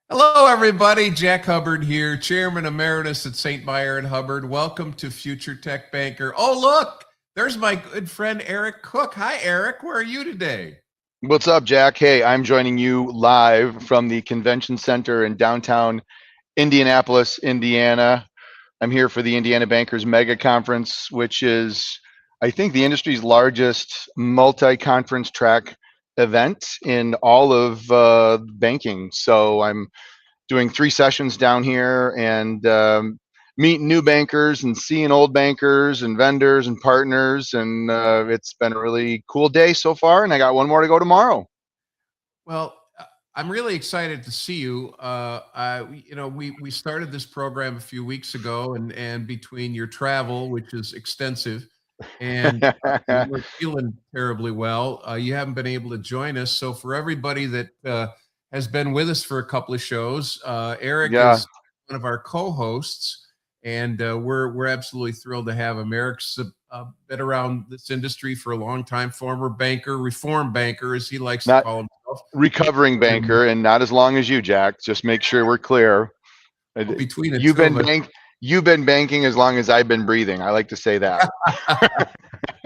Hello, everybody. Jack Hubbard here, Chairman Emeritus at St. Byron Hubbard. Welcome to Future Tech Banker. Oh, look, there's my good friend Eric Cook. Hi, Eric. Where are you today? What's up, Jack? Hey, I'm joining you live from the convention center in downtown Indianapolis, Indiana. I'm here for the Indiana Bankers Mega Conference, which is, I think, the industry's largest multi-conference track event in all of banking. So I'm doing 3 sessions down here and meeting new bankers and seeing old bankers and vendors and partners. And it's been a really cool day so far. And I got one more to go tomorrow. Well, I'm really excited to see you. We started this program a few weeks ago, and between your travel, which is extensive, and you weren't feeling terribly well, you haven't been able to join us. So for everybody that has been with us for a couple of shows, Eric Yeah, is one of our co-hosts, and we're absolutely thrilled to have him. Eric's been around this industry for a long time, former banker, reform banker, as he likes to not call himself. recovering And banker and not as long as you, Jack. Just make sure we're clear. between the You've two of been us, bank you've been banking as long as I've been breathing. I like to say that.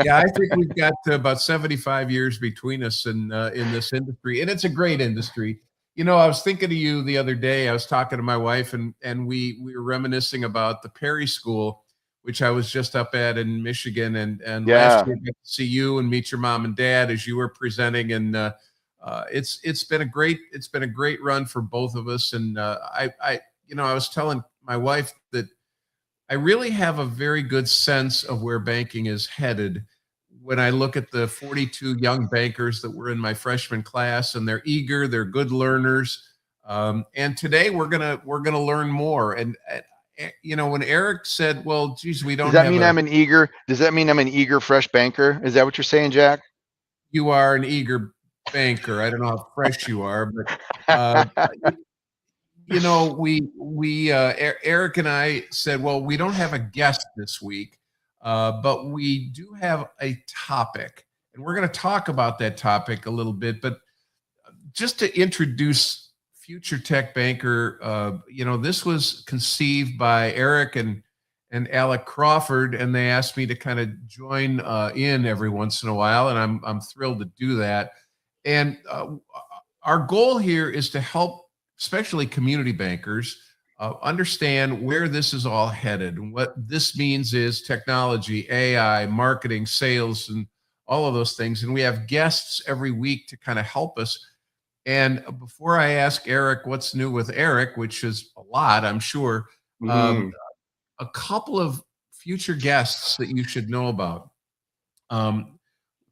yeah, I think we've got about 75 years between us in this industry, and it's a great industry. You know, I was thinking of you the other day. I was talking to my wife, and we were reminiscing about the Perry School, which I was just up at in Michigan, and last Yeah. year I got to see you and meet your mom and dad as you were presenting, and it's been a great run for both of us. And I was telling my wife that I really have a very good sense of where banking is headed when I look at the 42 young bankers that were in my freshman class, and they're eager, they're good learners. And today we're gonna learn more. And when Eric said, "Well, geez, we Does don't that have mean a," I'm an eager fresh banker? Is that what you're saying, Jack? you are an eager banker. I don't know how fresh you are, but uh, Eric and I said, well, we don't have a guest this week, but we do have a topic, and we're going to talk about that topic a little bit. But just to introduce Future Tech Banker, this was conceived by Eric and Alec Crawford, and they asked me to kind of join in every once in a while, and I'm thrilled to do that. And our goal here is to help, especially community bankers, understand where this is all headed. And what this means is technology, AI, marketing, sales, and all of those things. And we have guests every week to kind of help us. And before I ask Eric what's new with Eric, which is a lot, I'm sure, um, Mm, a couple of future guests that you should know about. Um,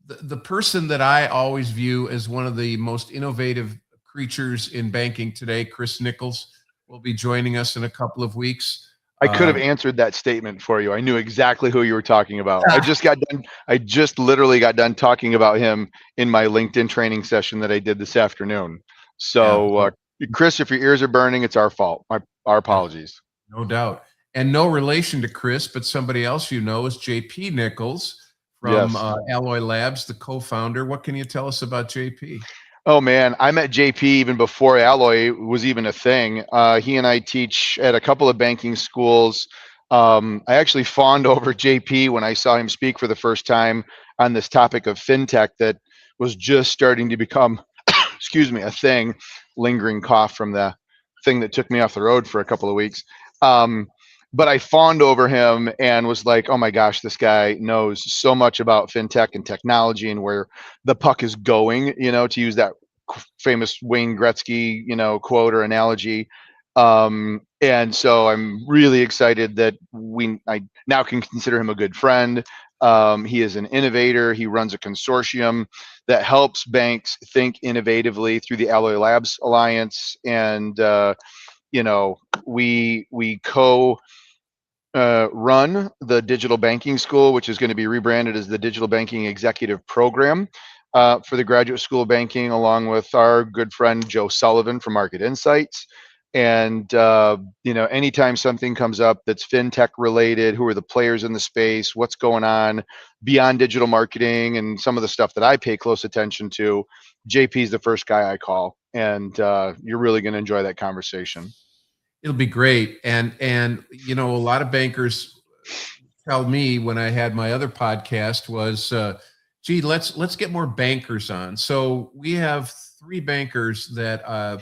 the person that I always view as one of the most innovative creatures in banking today, Chris Nichols, will be joining us in a couple of weeks. I could have Um, answered that statement for you. I knew exactly who you were talking about. I just literally got done talking about him in my LinkedIn training session that I did this afternoon. yeah, So, Chris, if your ears are burning, it's our fault. Our yeah, apologies. no doubt. And no relation to Chris, but somebody else you know is JP Nichols from Yes. Alloy Labs, the co-founder. What can you tell us about JP? Oh man, I met JP even before Alloy was even a thing. He and I teach at a couple of banking schools. I actually fawned over JP when I saw him speak for the first time on this topic of fintech that was just starting to become, excuse me, a thing. Lingering cough from the thing that took me off the road for a couple of weeks. Um, but I fawned over him and was like, oh my gosh, this guy knows so much about fintech and technology and where the puck is going, to use that famous Wayne Gretzky, quote or analogy. And so I'm really excited that I now can consider him a good friend. He is an innovator. He runs a consortium that helps banks think innovatively through the Alloy Labs Alliance, and we run the digital banking school, which is going to be rebranded as the Digital Banking Executive Program for the Graduate School of Banking, along with our good friend Joe Sullivan from Market Insights. And anytime something comes up that's fintech related, who are the players in the space, what's going on beyond digital marketing, and some of the stuff that I pay close attention to, JP is the first guy I call, and you're really going to enjoy that conversation. It'll be great. And a lot of bankers tell me when I had my other podcast was, gee, let's get more bankers on. So we have three bankers that are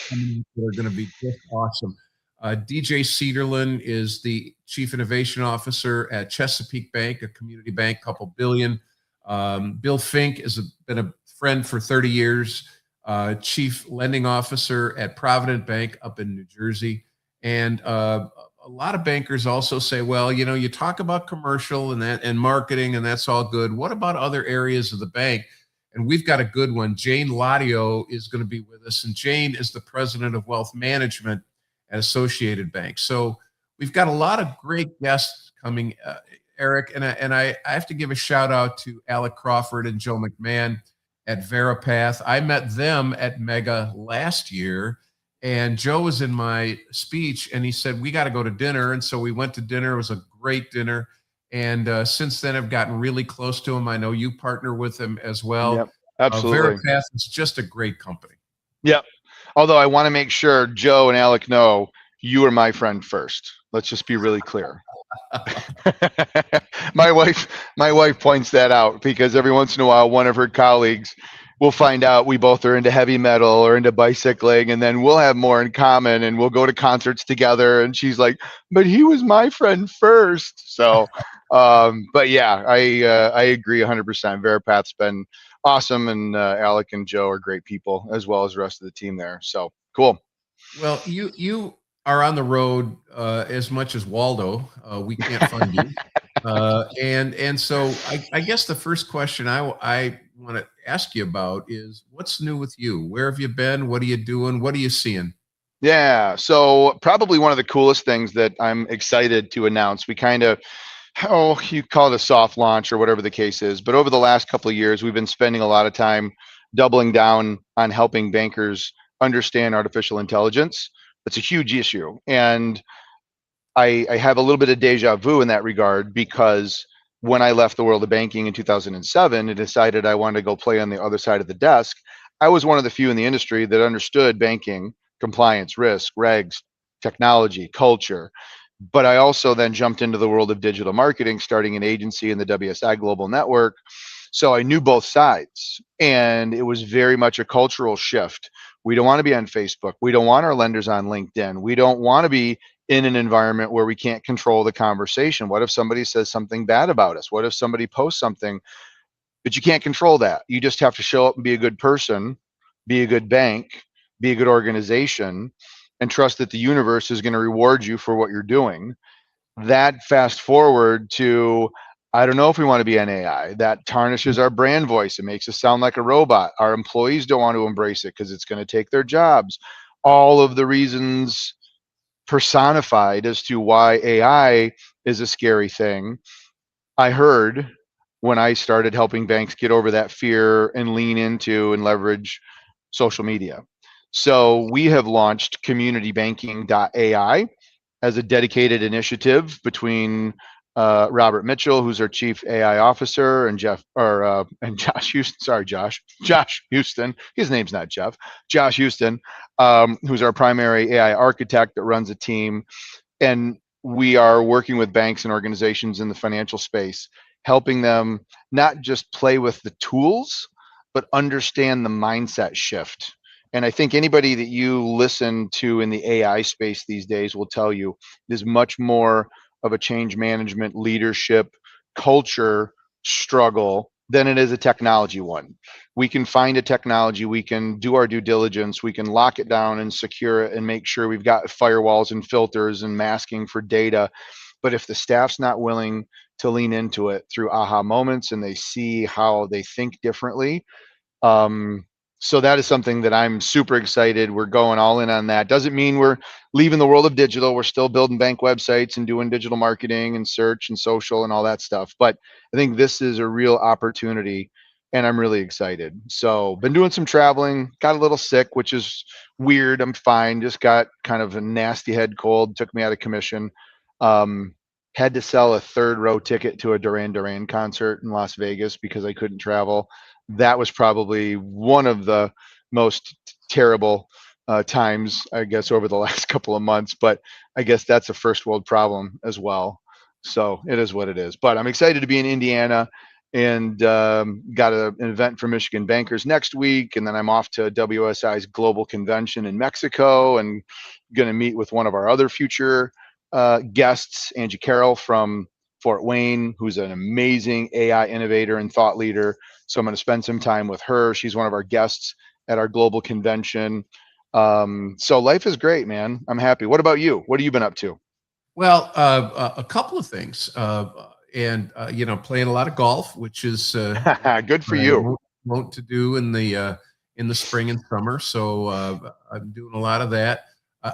going to be just awesome. DJ Cederland is the Chief Innovation Officer at Chesapeake Bank, a community bank, couple billion. Bill Fink has been a friend for 30 years, Chief Lending Officer at Provident Bank up in New Jersey. And a lot of bankers also say, well, you talk about commercial and marketing, and that's all good. What about other areas of the bank? And we've got a good one. Jane Ladio is going to be with us, and Jane is the president of wealth management at Associated Bank. So we've got a lot of great guests coming, Eric, and I have to give a shout out to Alec Crawford and Joe McMahon at Veripath. I met them at Mega last year, and Joe was in my speech, and he said, we got to go to dinner. And so we went to dinner. It was a great dinner. And since then, I've gotten really close to him. I know you partner with him as well. Yep, absolutely. Veripath is just a great company. Yep. Although I want to make sure Joe and Alec know you are my friend first. Let's just be really clear. my wife points that out because every once in a while, one of her colleagues will find out we both are into heavy metal or into bicycling, and then we'll have more in common and we'll go to concerts together. And she's like, but he was my friend first. So, but yeah, I agree 100%. Veripath's been awesome. And Alec and Joe are great people, as well as the rest of the team there. So cool. Well, you are on the road as much as Waldo. We can't find you. And so I guess the first question I want to ask you about is, what's new with you? Where have you been? What are you doing? What are you seeing? Yeah, so probably one of the coolest things that I'm excited to announce, we kind of, you call it a soft launch or whatever the case is, but over the last couple of years, we've been spending a lot of time doubling down on helping bankers understand artificial intelligence. It's a huge issue. And I have a little bit of deja vu in that regard, because when I left the world of banking in 2007 and decided I wanted to go play on the other side of the desk, I was one of the few in the industry that understood banking, compliance, risk, regs, technology, culture. But I also then jumped into the world of digital marketing, starting an agency in the WSI Global Network. So I knew both sides, and it was very much a cultural shift. We don't want to be on Facebook. We don't want our lenders on LinkedIn. We don't want to be in an environment where we can't control the conversation. What if somebody says something bad about us? What if somebody posts something? But you can't control that. You just have to show up and be a good person, be a good bank, be a good organization, and trust that the universe is going to reward you for what you're doing. That fast forward to, I don't know if we want to be an AI. That tarnishes our brand voice. It makes us sound like a robot. Our employees don't want to embrace it because it's going to take their jobs. All of the reasons personified as to why AI is a scary thing, I heard when I started helping banks get over that fear and lean into and leverage social media. So we have launched communitybanking.ai as a dedicated initiative between Robert Mitchell, who's our chief AI officer, and Josh Houston. Josh Houston. His name's not Jeff. Josh Houston, who's our primary AI architect that runs a team, and we are working with banks and organizations in the financial space, helping them not just play with the tools, but understand the mindset shift. And I think anybody that you listen to in the AI space these days will tell you there's much more of a change management, leadership, culture struggle than it is a technology one. We can find a technology, we can do our due diligence, we can lock it down and secure it and make sure we've got firewalls and filters and masking for data. But if the staff's not willing to lean into it through aha moments and they see how they think differently, so that is something that I'm super excited. We're going all in on that. Doesn't mean we're leaving the world of digital. We're still building bank websites and doing digital marketing and search and social and all that stuff. But I think this is a real opportunity and I'm really excited. So been doing some traveling, got a little sick, which is weird. I'm fine. Just got kind of a nasty head cold, took me out of commission. Um, had to sell a third row ticket to a Duran Duran concert in Las Vegas because I couldn't travel. That was probably one of the most terrible times, I guess, over the last couple of months. But I guess that's a first world problem as well. So it is what it is. But I'm excited to be in Indiana and got an event for Michigan Bankers next week. And then I'm off to WSI's global convention in Mexico and going to meet with one of our other future guests, Angie Carroll from Fort Wayne, who's an amazing AI innovator and thought leader. So I'm going to spend some time with her. She's one of our guests at our global convention. So life is great, man. I'm happy. What about you? What have you been up to? Well, a couple of things, playing a lot of golf, which is Good for I you. wont to do in the spring and summer. So I'm doing a lot of that.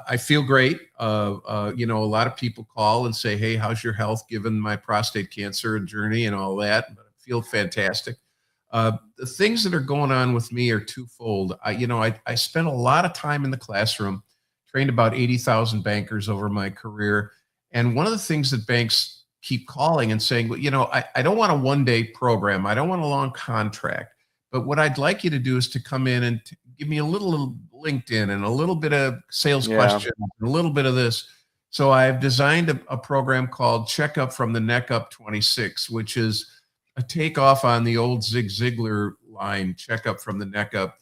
I feel great. A lot of people call and say, "Hey, how's your health?" Given my prostate cancer and journey and all that, but I feel fantastic. The things that are going on with me are twofold. I spent a lot of time in the classroom, trained about 80,000 bankers over my career. And one of the things that banks keep calling and saying, well, I don't want a 1 day program. I don't want a long contract. But what I'd like you to do is to come in and give me a little LinkedIn and a little bit of sales Yeah. questions, and a little bit of this. So I've designed a program called Checkup from the Neck Up 26, which is a takeoff on the old Zig Ziglar line, Checkup from the Neck Up.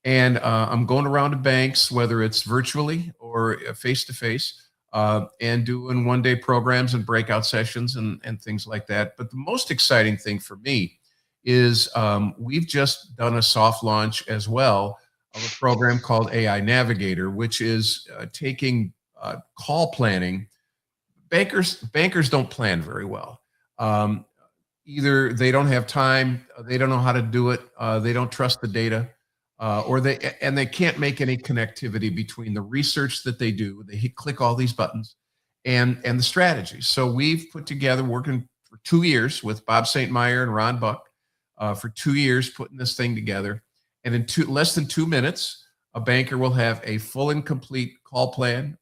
And I'm going around to banks, whether it's virtually or face to face, and doing 1 day programs and breakout sessions and things like that. But the most exciting thing for me is we've just done a soft launch as well of a program called AI Navigator, which is taking call planning. Bankers don't plan very well. Um, Either they don't have time, they don't know how to do it, they don't trust the data, or they can't make any connectivity between the research that they do. They click all these buttons and the strategy. So we've put together, working for 2 years with Bob St. Meyer and Ron Buck, for 2 years putting this thing together. And in less than 2 minutes, a banker will have a full and complete call plan,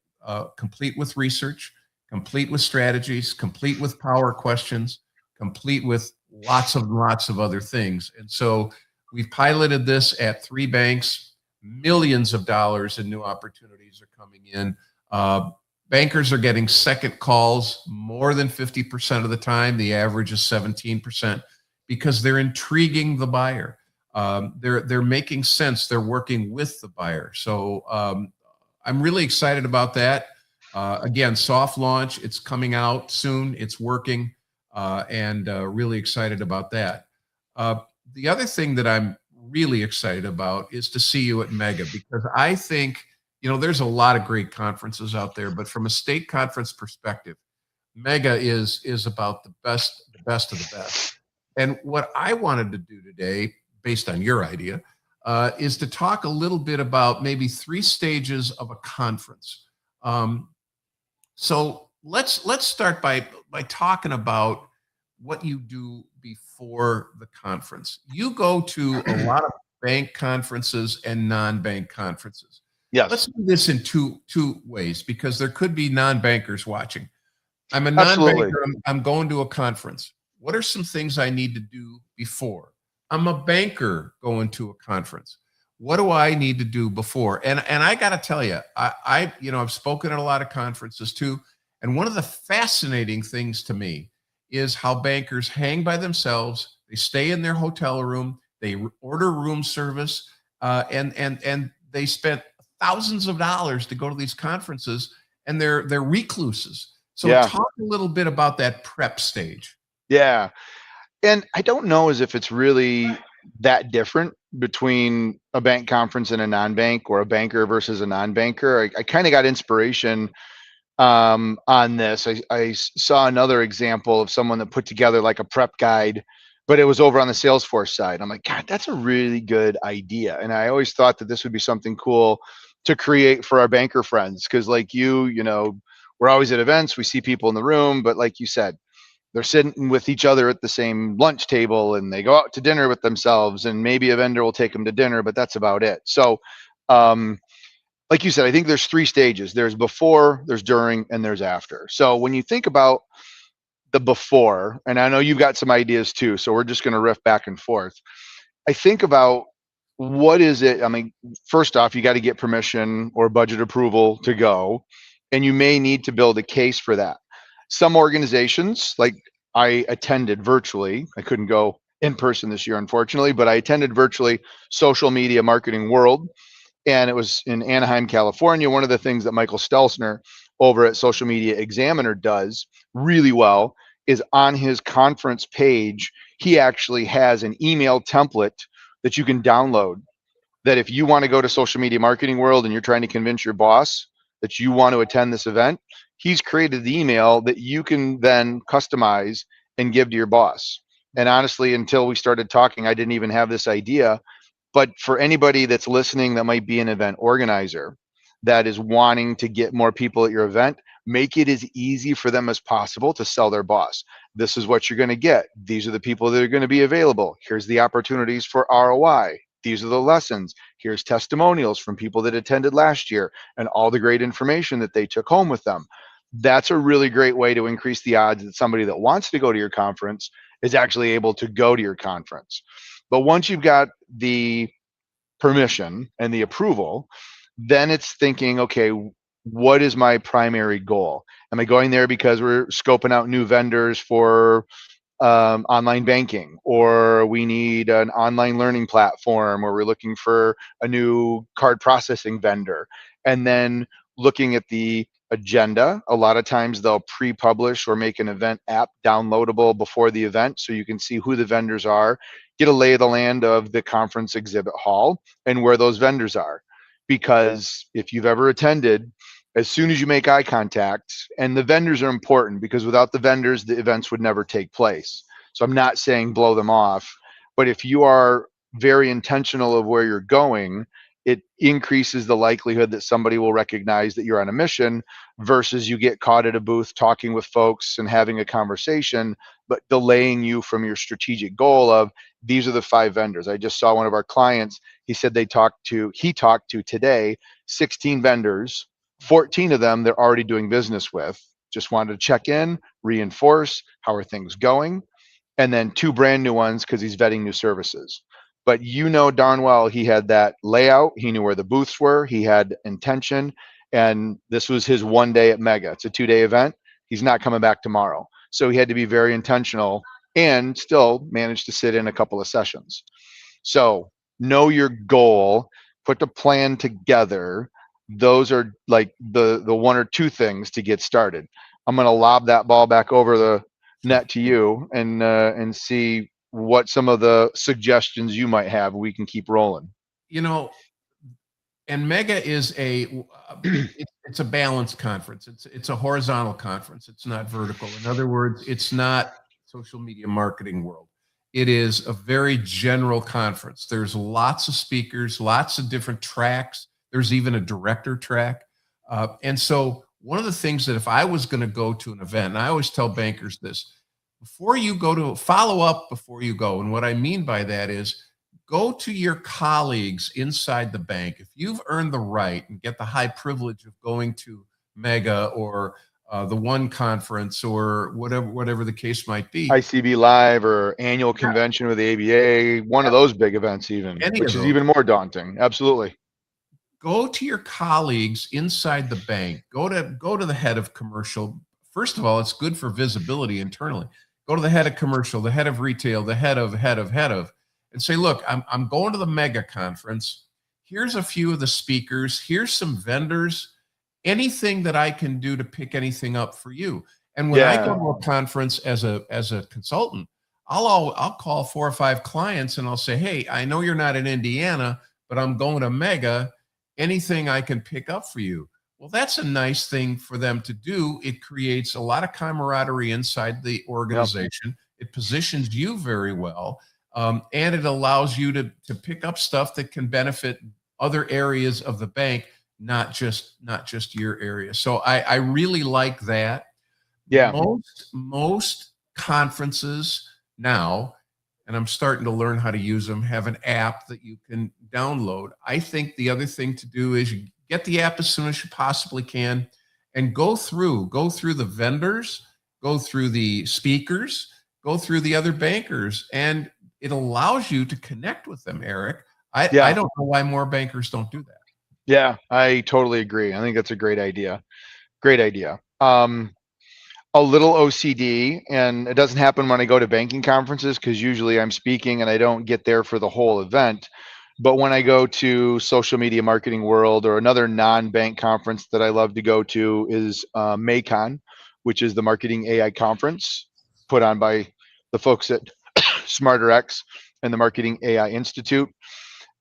complete with research, complete with strategies, complete with power questions, complete with lots of other things. And so we've piloted this at 3 banks. Millions of dollars in new opportunities are coming in. Bankers are getting second calls more than 50% of the time. The average is 17% because they're intriguing the buyer. They're making sense. They're working with the buyer. So I'm really excited about that. Again, soft launch. It's coming out soon. It's working, and really excited about that. The other thing that I'm really excited about is to see you at Mega, because I think there's a lot of great conferences out there, but from a state conference perspective, Mega is about the best of the best. And what I wanted to do today, based on your idea, is to talk a little bit about maybe 3 stages of a conference. Um, so let's start by talking about what you do before the conference. You go to a lot of bank conferences and non-bank conferences. Let's Yes, do this in two ways, because there could be non-bankers watching. I'm a absolutely. non-banker. I'm going to a conference. What are some things I need to do before? I'm a banker going to a conference. What do I need to do before? And I got to tell you, I've spoken at a lot of conferences too. And one of the fascinating things to me is how bankers hang by themselves. They stay in their hotel room. They order room service, and they spent thousands of dollars to go to these conferences, and they're recluses. So Yeah, talk a little bit about that prep stage. yeah. And I don't know as if it's really that different between a bank conference and a non-bank, or a banker versus a non-banker. I kind of got inspiration on this. I saw another example of someone that put together like a prep guide, but it was over on the Salesforce side. I'm like, God, that's a really good idea. And I always thought that this would be something cool to create for our banker friends. Cause like we're always at events, we see people in the room, but like you said, they're sitting with each other at the same lunch table, and they go out to dinner with themselves, and maybe a vendor will take them to dinner, but that's about it. So, like you said, I think there's 3 stages. There's before, there's during, and there's after. So when you think about the before, and I know you've got some ideas too, so we're just going to riff back and forth. I think about what is it? I mean, first off, you got to get permission or budget approval to go, and you may need to build a case for that. Some organizations, like I attended virtually, I couldn't go in person this year, unfortunately, but I attended virtually Social Media Marketing World, and it was in Anaheim, California. One of the things that Michael Stelzner over at Social Media Examiner does really well is on his conference page, he actually has an email template that you can download, that if you want to go to Social Media Marketing World and you're trying to convince your boss that you want to attend this event, he's created the email that you can then customize and give to your boss. And honestly, until we started talking, I didn't even have this idea. But for anybody that's listening that might be an event organizer that is wanting to get more people at your event, make it as easy for them as possible to sell their boss. This is what you're going to get. These are the people that are going to be available. Here's the opportunities for ROI. These are the lessons. Here's testimonials from people that attended last year and all the great information that they took home with them. That's a really great way to increase the odds that somebody that wants to go to your conference is actually able to go to your conference. But once you've got the permission and the approval, then it's thinking, okay, what is my primary goal? Am I going there because we're scoping out new vendors for online banking, or we need an online learning platform, or we're looking for a new card processing vendor? And then looking at the agenda, a lot of times they'll pre-publish or make an event app downloadable before the event so you can see who the vendors are, get a lay of the land of the conference exhibit hall and where those vendors are. Because if you've ever attended, as soon as you make eye contact, and the vendors are important because without the vendors, the events would never take place. So I'm not saying blow them off, but if you are very intentional of where you're going, it increases the likelihood that somebody will recognize that you're on a mission versus you get caught at a booth talking with folks and having a conversation, but delaying you from your strategic goal of these are the 5 vendors. I just saw one of our clients, he said he talked to today 16 vendors, 14 of them they're already doing business with, just wanted to check in, reinforce how are things going, and then 2 brand new ones because he's vetting new services. But you know darn well he had that layout, he knew where the booths were, he had intention, and this was his one day at Mega. It's a 2-day event. He's not coming back tomorrow. So he had to be very intentional and still managed to sit in a couple of sessions. So know your goal, put the plan together. Those are like the 1 or 2 things to get started. I'm going to lob that ball back over the net to you and see what some of the suggestions you might have. We can keep rolling. You know, and Mega is it's a balanced conference. It's a horizontal conference. It's not vertical. In other words, it's not Social Media Marketing World. It is a very general conference. There's lots of speakers, lots of different tracks. There's even a director track. And so one of the things that if I was going to go to an event, and I always tell bankers this, before you go to follow up before you go. And what I mean by that is go to your colleagues inside the bank. If you've earned the right and get the high privilege of going to Mega or the One Conference or whatever the case might be. ICB Live or annual convention with the ABA, one of those big events even, which is even more daunting. Absolutely. Go to your colleagues inside the bank. Go to the head of commercial. First of all, it's good for visibility internally. Go to the head of commercial, the head of retail, the head of, and say, look, I'm going to the Mega Conference. Here's a few of the speakers. Here's some vendors. Anything that I can do to pick anything up for you. And when I go to a conference as a consultant, I'll call 4 or 5 clients and I'll say, hey, I know you're not in Indiana, but I'm going to Mega. Anything I can pick up for you? Well, that's a nice thing for them to do. It creates a lot of camaraderie inside the organization. Yep. It positions you very well. And it allows you to pick up stuff that can benefit other areas of the bank, not just your area. So I really like that. Yeah. Most conferences now, and I'm starting to learn how to use them, have an app that you can download. I think the other thing to do is you get the app as soon as you possibly can and go through the vendors, go through the speakers, go through the other bankers, and it allows you to connect with them, Eric. I Yeah. don't know why more bankers don't do that. Yeah, I totally agree. I think that's a great idea. Great idea. A little OCD, and it doesn't happen when I go to banking conferences because usually I'm speaking and I don't get there for the whole event. But when I go to Social Media Marketing World, or another non-bank conference that I love to go to is MACON, which is the Marketing AI conference put on by the folks at SmarterX and the Marketing AI Institute.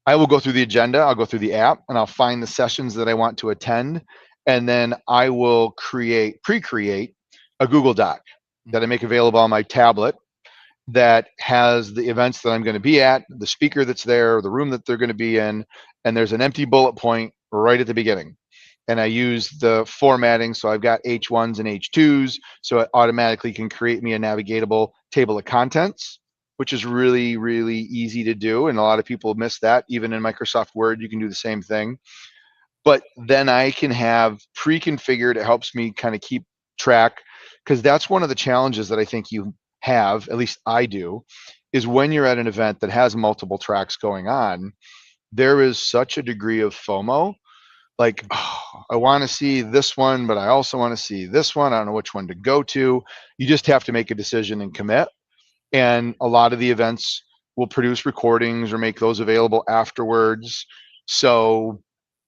I will go through the agenda, I'll go through the app, and I'll find the sessions that I want to attend. And then I will pre-create a Google Doc that I make available on my tablet that has the events that I'm going to be at, the speaker that's there, the room that they're going to be in, and there's an empty bullet point right at the beginning. And I use the formatting, so I've got H1s and H2s, so it automatically can create me a navigatable table of contents, which is really, really easy to do. And a lot of people miss that. Even in Microsoft Word, you can do the same thing. But then I can have pre-configured, it helps me kind of keep track, because that's one of the challenges that I think you have, at least I do, is when you're at an event that has multiple tracks going on, there is such a degree of FOMO. Like, oh, I want to see this one, but I also want to see this one. I don't know which one to go to. You just have to make a decision and commit. And a lot of the events will produce recordings or make those available afterwards. So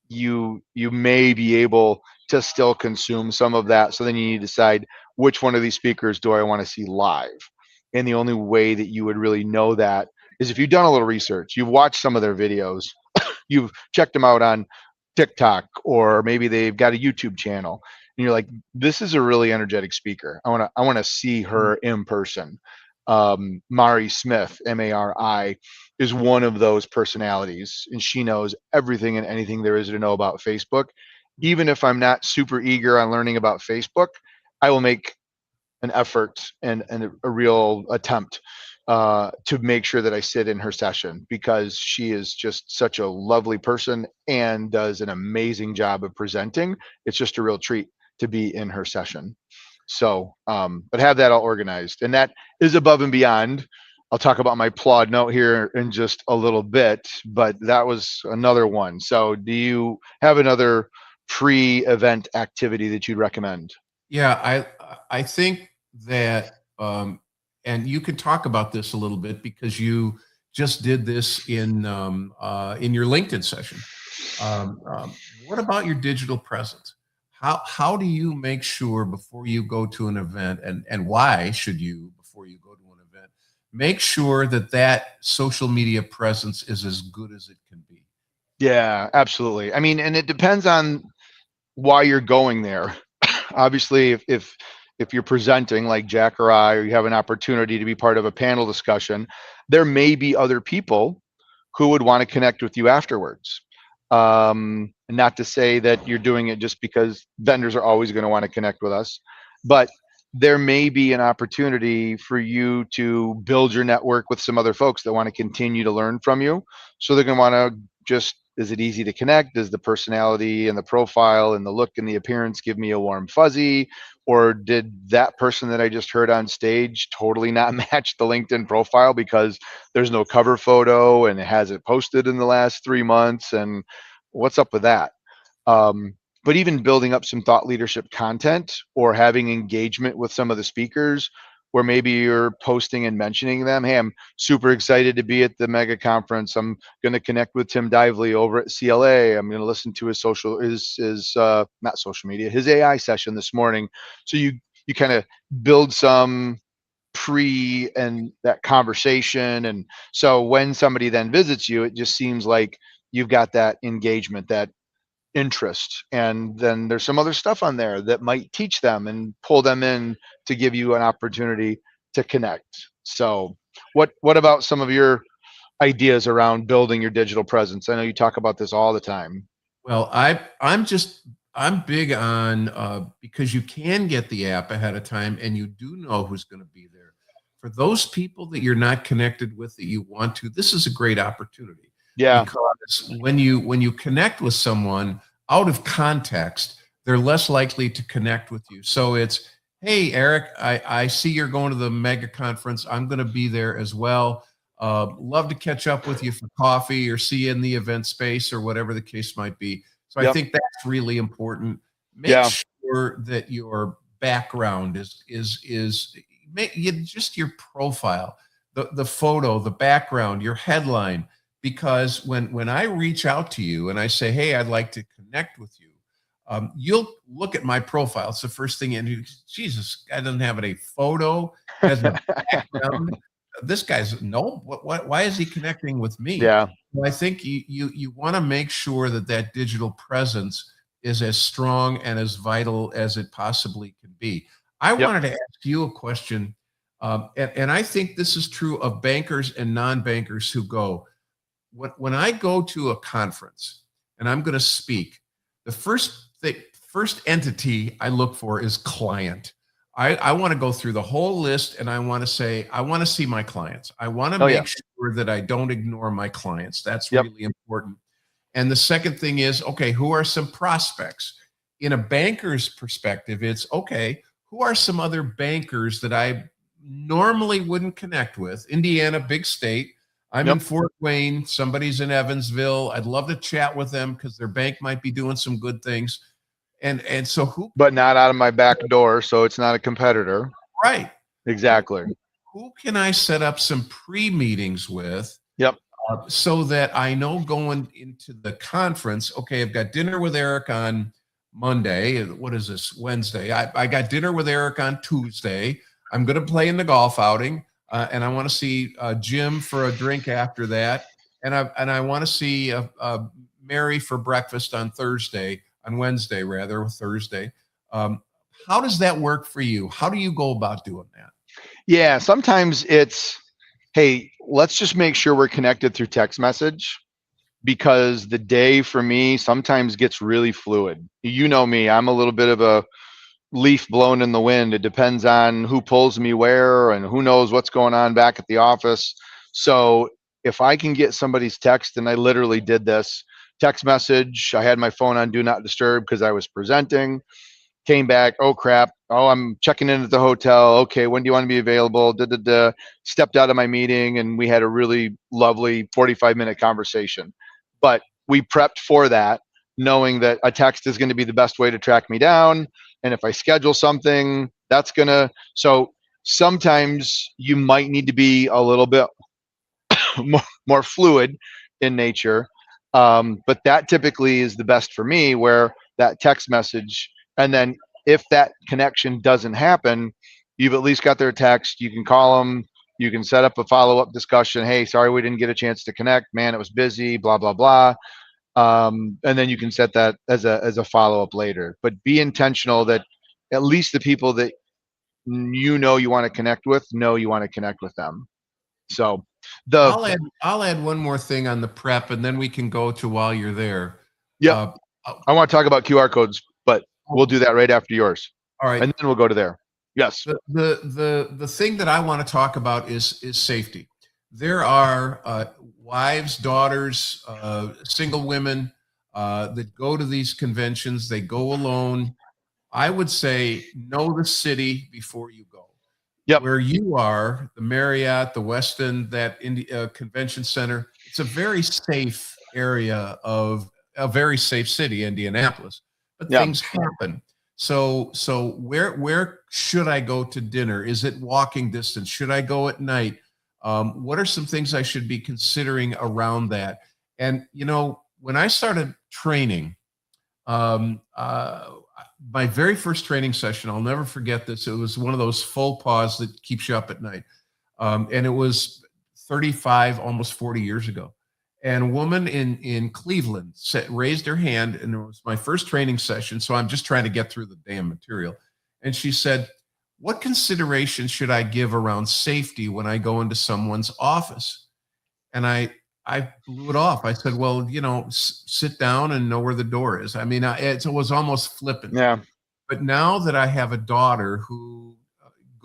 you may be able to still consume some of that. So then you need to decide which one of these speakers do I want to see live. And the only way that you would really know that is if you've done a little research, you've watched some of their videos, you've checked them out on TikTok, or maybe they've got a YouTube channel, and you're like, this is a really energetic speaker. I want to see her in person. Mari Smith, Mari, is one of those personalities, and she knows everything and anything there is to know about Facebook. Even if I'm not super eager on learning about Facebook, I will make an effort and a real attempt to make sure that I sit in her session, because she is just such a lovely person and does an amazing job of presenting. It's just a real treat to be in her session. So, but have that all organized, and that is above and beyond. I'll talk about my Plod note here in just a little bit, but that was another one. So do you have another pre-event activity that you'd recommend? Yeah, I think that, and you could talk about this a little bit because you just did this in your LinkedIn session. What about your digital presence? How do you make sure before you go to an event, and why should you, before you go to an event, make sure that that social media presence is as good as it can be? Yeah, absolutely. I mean, and it depends on why you're going there. Obviously, if you're presenting like Jack or I, or you have an opportunity to be part of a panel discussion, there may be other people who would want to connect with you afterwards. Not to say that you're doing it just because vendors are always going to want to connect with us, but there may be an opportunity for you to build your network with some other folks that want to continue to learn from you. So they're going to want to just, is it easy to connect? Does the personality and the profile and the look and the appearance give me a warm fuzzy? Or did that person that I just heard on stage totally not match the LinkedIn profile because there's no cover photo and it hasn't posted in the last 3 months? And what's up with that? But even building up some thought leadership content or having engagement with some of the speakers, where maybe you're posting and mentioning them. Hey, I'm super excited to be at the mega conference. I'm going to connect with Tim Dively over at CLA. I'm going to listen to his not social media, his AI session this morning. So you kind of build some pre and that conversation. And so when somebody then visits you, it just seems like you've got that engagement, that interest, and then there's some other stuff on there that might teach them and pull them in to give you an opportunity to connect. So what about some of your ideas around building your digital presence? I know you talk about this all the time. Well, I'm big on, because you can get the app ahead of time and you do know who's going to be there. for those people that you're not connected with that you want to, this is a great opportunity. Yeah. Because when you connect with someone out of context, they're less likely to connect with you. So it's, hey, Eric, I see you're going to the mega conference. I'm going to be there as well. Love to catch up with you for coffee or see you in the event space or whatever the case might be. So I think that's really important. Make sure that your background is just your profile, the photo, the background, your headline. Because when I reach out to you and I say, hey, I'd like to connect with you, you'll look at my profile. It's the first thing, and you, Jesus, guy doesn't have any photo, has a background. This guy's no. Why is he connecting with me? Yeah. Well, I think you want to make sure that that digital presence is as strong and as vital as it possibly can be. I wanted to ask you a question, and I think this is true of bankers and non-bankers who go. When I go to a conference and I'm going to speak, the first entity I look for is client. I want to go through the whole list and I want to say, I want to see my clients. I want to make sure that I don't ignore my clients. That's really important. And the second thing is, okay, who are some prospects? In a banker's perspective, it's okay, who are some other bankers that I normally wouldn't connect with? Indiana, big state. I'm in Fort Wayne. Somebody's in Evansville. I'd love to chat with them because their bank might be doing some good things. And so who? But not out of my back door, so it's not a competitor. Right. Exactly. Who can I set up some pre-meetings with? So that I know going into the conference, okay, I've got dinner with Eric on Monday. What is this? Wednesday. I got dinner with Eric on Tuesday. I'm going to play in the golf outing. And I want to see Jim for a drink after that, and I want to see Mary for breakfast on Wednesday rather, Thursday. How does that work for you? How do you go about doing that? Yeah, sometimes it's, hey, let's just make sure we're connected through text message, because the day for me sometimes gets really fluid. You know me, I'm a little bit of a leaf blown in the wind. It depends on who pulls me where and who knows what's going on back at the office. So if I can get somebody's text, and I literally did this text message, I had my phone on do not disturb because I was presenting, came back, oh crap, oh, I'm checking in at the hotel, okay, when do you want to be available, stepped out of my meeting, and we had a really lovely 45-minute conversation. But we prepped for that, knowing that a text is going to be the best way to track me down. And if I schedule something, that's going to, so sometimes you might need to be a little bit more fluid in nature. But that typically is the best for me, where that text message, and then if that connection doesn't happen, you've at least got their text. You can call them, you can set up a follow-up discussion. Hey, sorry, we didn't get a chance to connect, man, it was busy, blah, blah, blah. And then you can set that as a follow-up later. But be intentional that at least the people that you want to connect with know you want to connect with them. So I'll add one more thing on the prep, and then we can go to while you're there. I want to talk about QR codes, but we'll do that right after yours. All right, and then we'll go to there. Yes. The thing that I want to talk about is safety. There are wives, daughters, single women that go to these conventions. They go alone. I would say know the city before you go. Where you are, the Marriott, the Westin, that convention center, it's a very safe area of a very safe city, Indianapolis. But things happen. So where should I go to dinner? Is it walking distance? Should I go at night? What are some things I should be considering around that? And when I started training, my very first training session, I'll never forget this. It was one of those faux pas that keeps you up at night. And it was 35, almost 40 years ago. And a woman in Cleveland raised her hand, and it was my first training session. So I'm just trying to get through the damn material. And she said, what consideration should I give around safety when I go into someone's office? And I blew it off. I said, well, sit down and know where the door is. I mean, it was almost flippant. Yeah. But now that I have a daughter who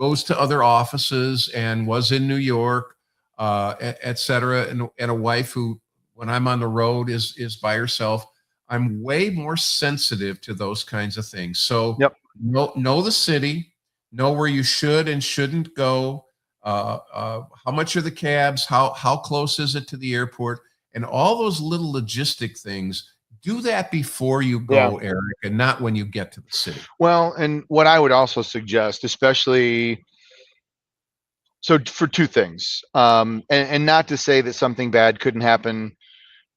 goes to other offices and was in New York, et cetera, and a wife who, when I'm on the road, is by herself. I'm way more sensitive to those kinds of things. So Yep. know the city, know where you should and shouldn't go. How much are the cabs? How close is it to the airport? And all those little logistic things. Do that before you Yeah. go, Eric, and not when you get to the city. Well, and what I would also suggest, especially so for two things, and not to say that something bad couldn't happen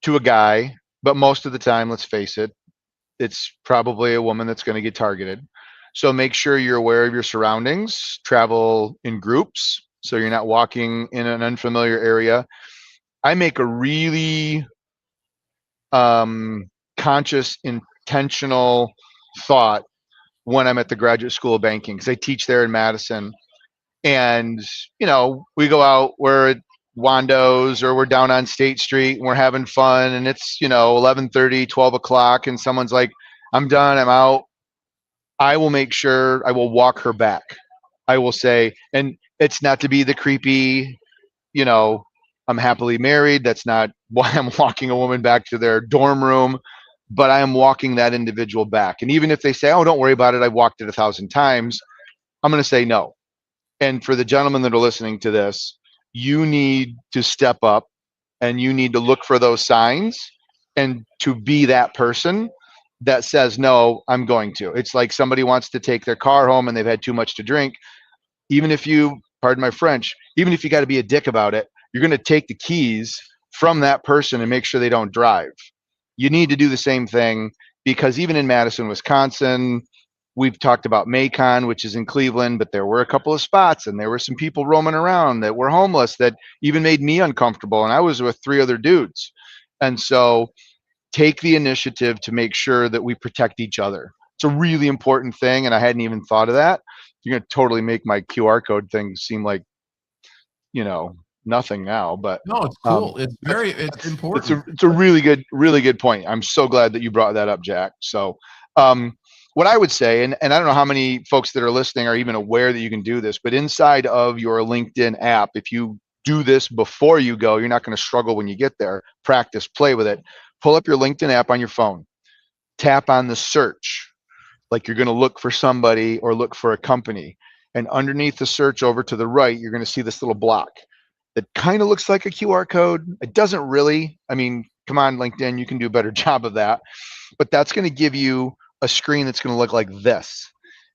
to a guy, but most of the time, let's face it, it's probably a woman that's going to get targeted. So make sure you're aware of your surroundings, travel in groups so you're not walking in an unfamiliar area. I make a really conscious, intentional thought when I'm at the Graduate School of Banking, because I teach there in Madison. And, we go out, we're at Wando's or we're down on State Street and we're having fun. And it's, 11:30, 12 o'clock. And someone's like, I'm done, I'm out. I will make sure I will walk her back. I will say, and it's not to be the creepy, you know, I'm happily married. That's not why I'm walking a woman back to their dorm room, but I am walking that individual back. And even if they say, oh, don't worry about it, I've walked it 1,000 times, I'm going to say no. And for the gentlemen that are listening to this, you need to step up and you need to look for those signs and to be that person that says, no, I'm going to. It's like somebody wants to take their car home and they've had too much to drink. Even if you, pardon my French, even if you got to be a dick about it, you're going to take the keys from that person and make sure they don't drive. You need to do the same thing, because even in Madison, Wisconsin, we've talked about Macon, which is in Cleveland, but there were a couple of spots and there were some people roaming around that were homeless that even made me uncomfortable. And I was with 3 other dudes. And so take the initiative to make sure that we protect each other. It's a really important thing. And I hadn't even thought of that. You're going to totally make my QR code thing seem like, nothing now, but No, it's cool. It's important. it's a really good point. I'm so glad that you brought that up, Jack. So, what I would say, and I don't know how many folks that are listening are even aware that you can do this, but inside of your LinkedIn app, if you do this before you go, you're not going to struggle when you get there. Practice, play with it. Pull up your LinkedIn app on your phone. Tap on the search, like you're going to look for somebody or look for a company. And underneath the search over to the right, you're going to see this little block that kind of looks like a QR code. It doesn't really. I mean, come on, LinkedIn, you can do a better job of that. But that's going to give you a screen that's going to look like this.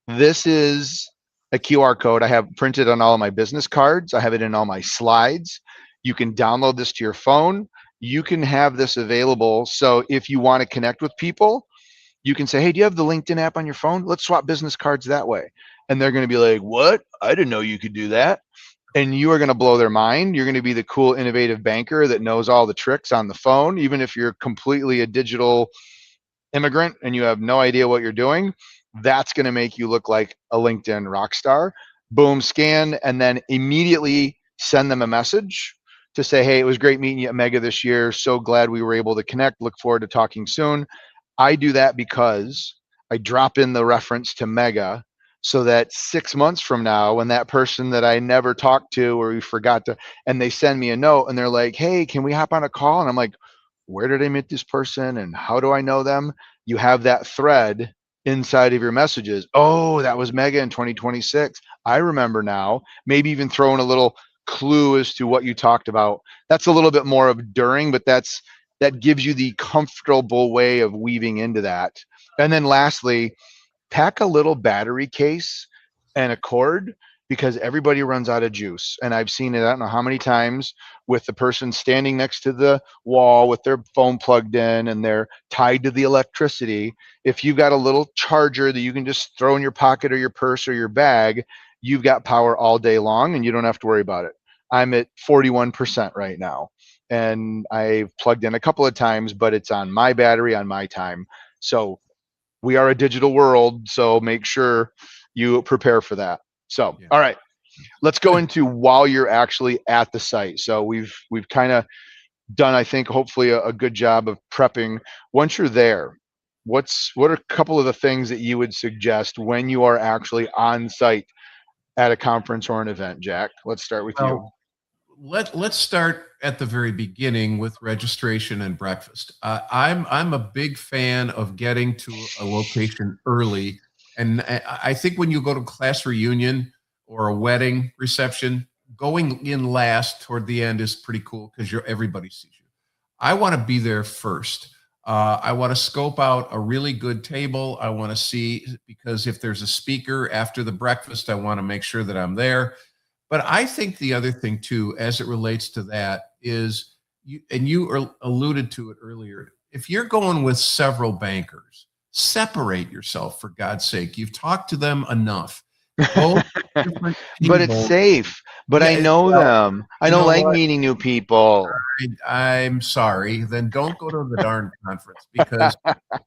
This is a QR code I have printed on all of my business cards. I have it in all my slides. You can download this to your phone. You can have this available. So if you want to connect with people, you can say, hey, do you have the LinkedIn app on your phone? Let's swap business cards that way. And they're going to be like, what? I didn't know you could do that. And you are going to blow their mind. You're going to be the cool, innovative banker that knows all the tricks on the phone, even if you're completely a digital immigrant and you have no idea what you're doing. That's going to make you look like a LinkedIn rock star. Boom, scan, and then immediately send them a message to say, hey, it was great meeting you at Mega this year. So glad we were able to connect. Look forward to talking soon. I do that because I drop in the reference to Mega, so that 6 months from now, when that person that I never talked to or we forgot to, and they send me a note and they're like, hey, can we hop on a call? And I'm like, where did I meet this person and how do I know them? You have that thread inside of your messages. Oh, that was Mega in 2026. I remember now. Maybe even throwing a little clue as to what you talked about. That's a little bit more of during, but that gives you the comfortable way of weaving into that. And then lastly, pack a little battery case and a cord, because everybody runs out of juice. And I've seen it, I don't know how many times, with the person standing next to the wall with their phone plugged in and they're tied to the electricity. If you've got a little charger that you can just throw in your pocket or your purse or your bag, you've got power all day long and you don't have to worry about it. I'm at 41% right now. And I've plugged in a couple of times, but it's on my battery on my time. So we are a digital world, so make sure you prepare for that. So, yeah. All right, let's go into while you're actually at the site. So we've kind of done, I think, hopefully a good job of prepping. Once you're there, what are a couple of the things that you would suggest when you are actually on site at a conference or an event, Jack? Let's start with you. Well, let's start at the very beginning with registration and breakfast. I'm a big fan of getting to a location early, and I think when you go to class reunion or a wedding reception, going in last toward the end is pretty cool because everybody sees you. I want to be there first. I want to scope out a really good table. I want to see, because if there's a speaker after the breakfast, I want to make sure that I'm there. But I think the other thing too, as it relates to that, is you alluded to it earlier. If you're going with several bankers, separate yourself for God's sake. You've talked to them enough. Go to different But it's tables. safe. But I Yeah, know well, them. I you don't know like what? meeting new people. I'm sorry. Then don't go to the darn conference because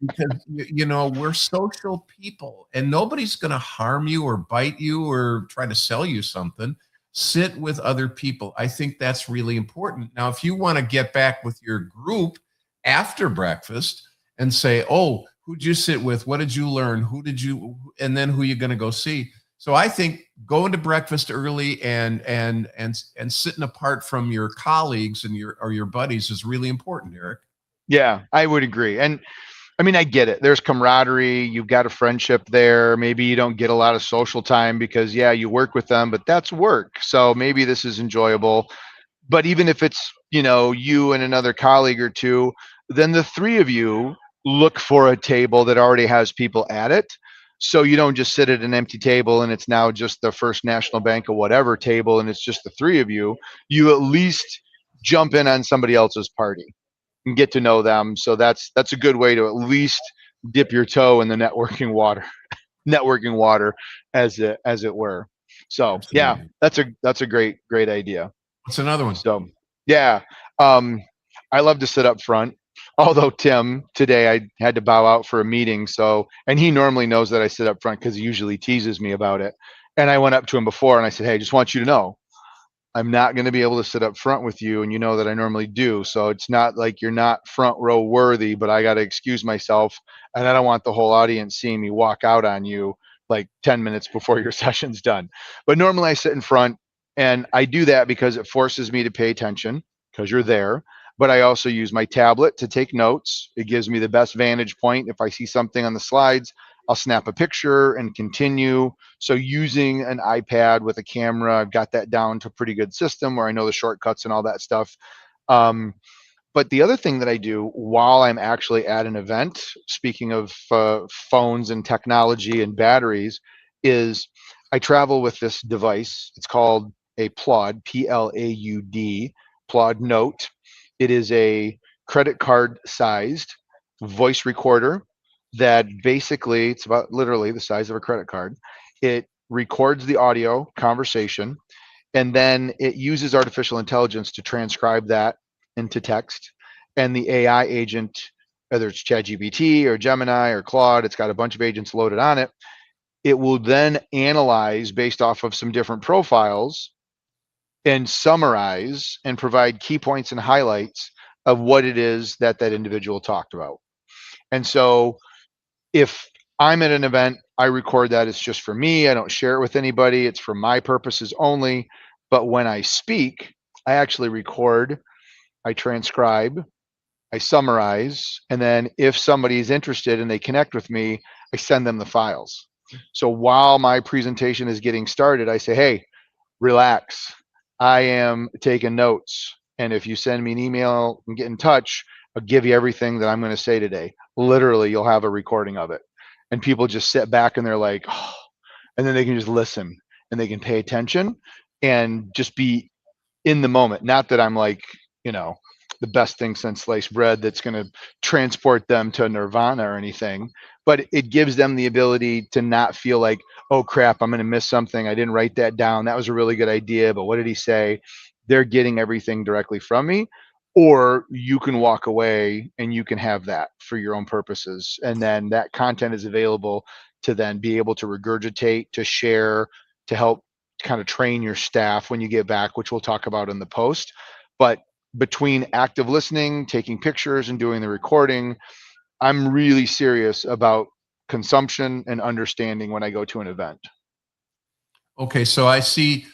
we're social people and nobody's going to harm you or bite you or try to sell you something. Sit with other people. I think that's really important. Now, if you want to get back with your group after breakfast and say, "Oh, who'd you sit with? What did you learn? Who did you?" and then who you going to go see. So I think going to breakfast early and sitting apart from your colleagues and your buddies is really important, Eric. Yeah, I would agree. And I mean, I get it. There's camaraderie. You've got a friendship there. Maybe you don't get a lot of social time because, yeah, you work with them, but that's work. So maybe this is enjoyable. But even if it's, you and another colleague or two, then the three of you look for a table that already has people at it. So you don't just sit at an empty table and it's now just the First National Bank or whatever table and it's just the three of you. You at least jump in on somebody else's party and get to know them. So that's a good way to at least dip your toe in the networking water, as it were. So yeah, Absolutely. that's a great idea. What's another one? So yeah, um, I love to sit up front. Although Tim today I had to bow out for a meeting, and he normally knows that I sit up front because he usually teases me about it. And I went up to him before and I said, "Hey, just want you to know, I'm not going to be able to sit up front with you, and you know that I normally do. So it's not like you're not front row worthy, but I got to excuse myself, and I don't want the whole audience seeing me walk out on you like 10 minutes before your session's done." But normally I sit in front, and I do that because it forces me to pay attention because you're there. But I also use my tablet to take notes. It gives me the best vantage point. If I see something on the slides, I'll snap a picture and continue. So using an iPad with a camera, I've got that down to a pretty good system where I know the shortcuts and all that stuff. Um, but the other thing that I do while I'm actually at an event, speaking of phones and technology and batteries, is I travel with this device. It's called a Plaud, Plaud, Plaud Note. It is a credit card sized voice recorder that basically, it's about literally the size of a credit card. It records the audio conversation, and then it uses artificial intelligence to transcribe that into text. And the AI agent, whether it's ChatGPT or Gemini or Claude, it's got a bunch of agents loaded on it. It will then analyze based off of some different profiles and summarize and provide key points and highlights of what it is that that individual talked about. And so if I'm at an event, I record that. It's just for me. I don't share it with anybody. It's for my purposes only. But when I speak, I actually record, I transcribe, I summarize, and then if somebody is interested and they connect with me, I send them the files. So while my presentation is getting started, I say, "Hey, relax. I am taking notes. And if you send me an email and get in touch, I'll give you everything that I'm going to say today." Literally, you'll have a recording of it. And people just sit back and they're like, "Oh," and then they can just listen and they can pay attention and just be in the moment. Not that I'm like, you know, the best thing since sliced bread that's going to transport them to nirvana or anything, but it gives them the ability to not feel like, "Oh crap, I'm going to miss something. I didn't write that down. That was a really good idea, but what did he say?" They're getting everything directly from me. Or you can walk away and you can have that for your own purposes. And then that content is available to then be able to regurgitate, to share, to help kind of train your staff when you get back, which we'll talk about in the post. But between active listening, taking pictures, and doing the recording, I'm really serious about consumption and understanding when I go to an event. Okay, so I see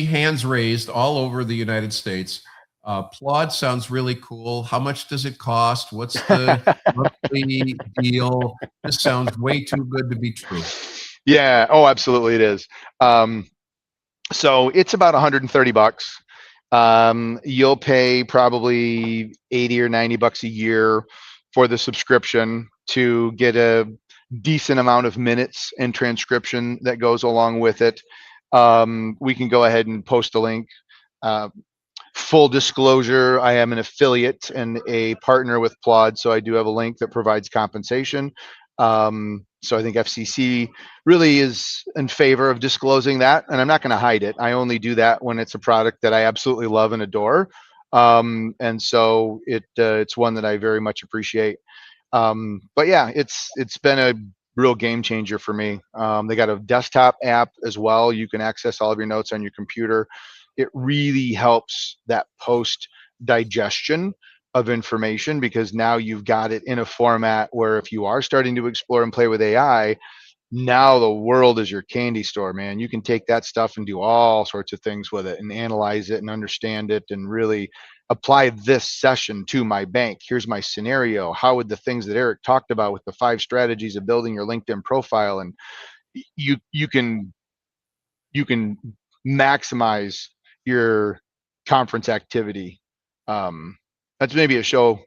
hands raised all over the United States. Plod sounds really cool. How much does it cost? What's the monthly deal? This sounds way too good to be true. Yeah. Oh, absolutely, it is. Um, so it's about 130 bucks. You'll pay probably 80 or 90 bucks a year for the subscription to get a decent amount of minutes and transcription that goes along with it. We can go ahead and post a link. Uh, Full disclosure, I am an affiliate and a partner with Plod, so I do have a link that provides compensation. So I think FCC really is in favor of disclosing that, and I'm not going to hide it. I only do that when it's a product that I absolutely love and adore, and so it's one that I very much appreciate. But yeah, it's been a real game changer for me. They got a desktop app as well. You can access all of your notes on your computer. It really helps that post digestion of information because now you've got it in a format where if you are starting to explore and play with AI, now the world is your candy store, man. You can take that stuff and do all sorts of things with it and analyze it and understand it and really apply this session to my bank. Here's my scenario. How would the things that Eric talked about with the 5 strategies of building your LinkedIn profile, and you can maximize your conference activity. That's maybe a show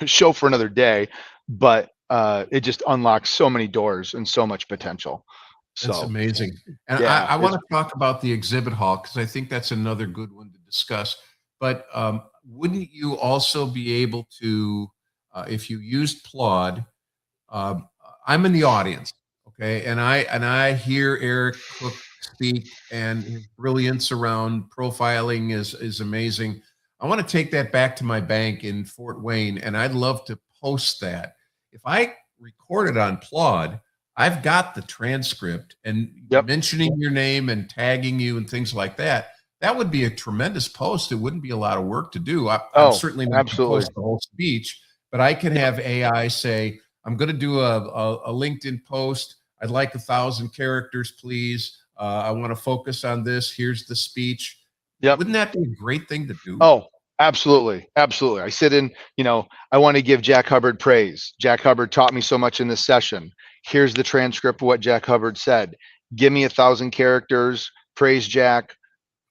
show for another day, but it just unlocks so many doors and so much potential. That's So amazing. And I, yeah, I want to talk about the exhibit hall because I think that's another good one to discuss. But wouldn't you also be able to, if you used Plod, um, I'm in the audience, okay, and I hear Eric Cook speak, and his brilliance around profiling is amazing. I want to take that back to my bank in Fort Wayne, and I'd love to post that. If I record it on Plod, I've got the transcript and yep. mentioning your name and tagging you and things like that. That would be a tremendous post. It wouldn't be a lot of work to do. I'm Oh, certainly not going to absolutely. post the whole speech, but I can Yep. have AI say, I'm going to do a LinkedIn post. I'd like 1,000 characters, please. I want to focus on this. Here's the speech. Yep. Wouldn't that be a great thing to do? Oh, absolutely. Absolutely. I sit in, I want to give Jack Hubbard praise. Jack Hubbard taught me so much in this session. Here's the transcript of what Jack Hubbard said. Give me 1,000 characters, praise Jack,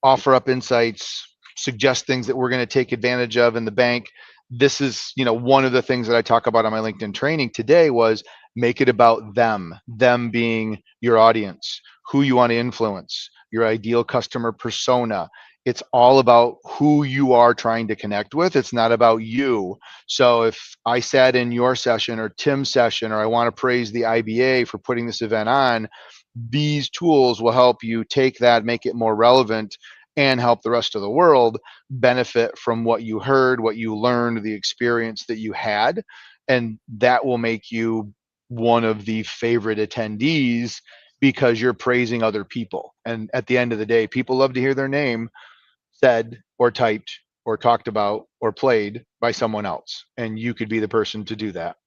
offer up insights, suggest things that we're going to take advantage of in the bank. This is, one of the things that I talk about on my LinkedIn training today was make it about them being your audience, who you want to influence, your ideal customer persona. It's all about who you are trying to connect with. It's not about you. So if I sat in your session or Tim's session, or I want to praise the IBA for putting this event on, these tools will help you take that, make it more relevant, and help the rest of the world benefit from what you heard, what you learned, the experience that you had. And that will make you one of the favorite attendees because you're praising other people. And at the end of the day, people love to hear their name said or typed or talked about or played by someone else. And you could be the person to do that.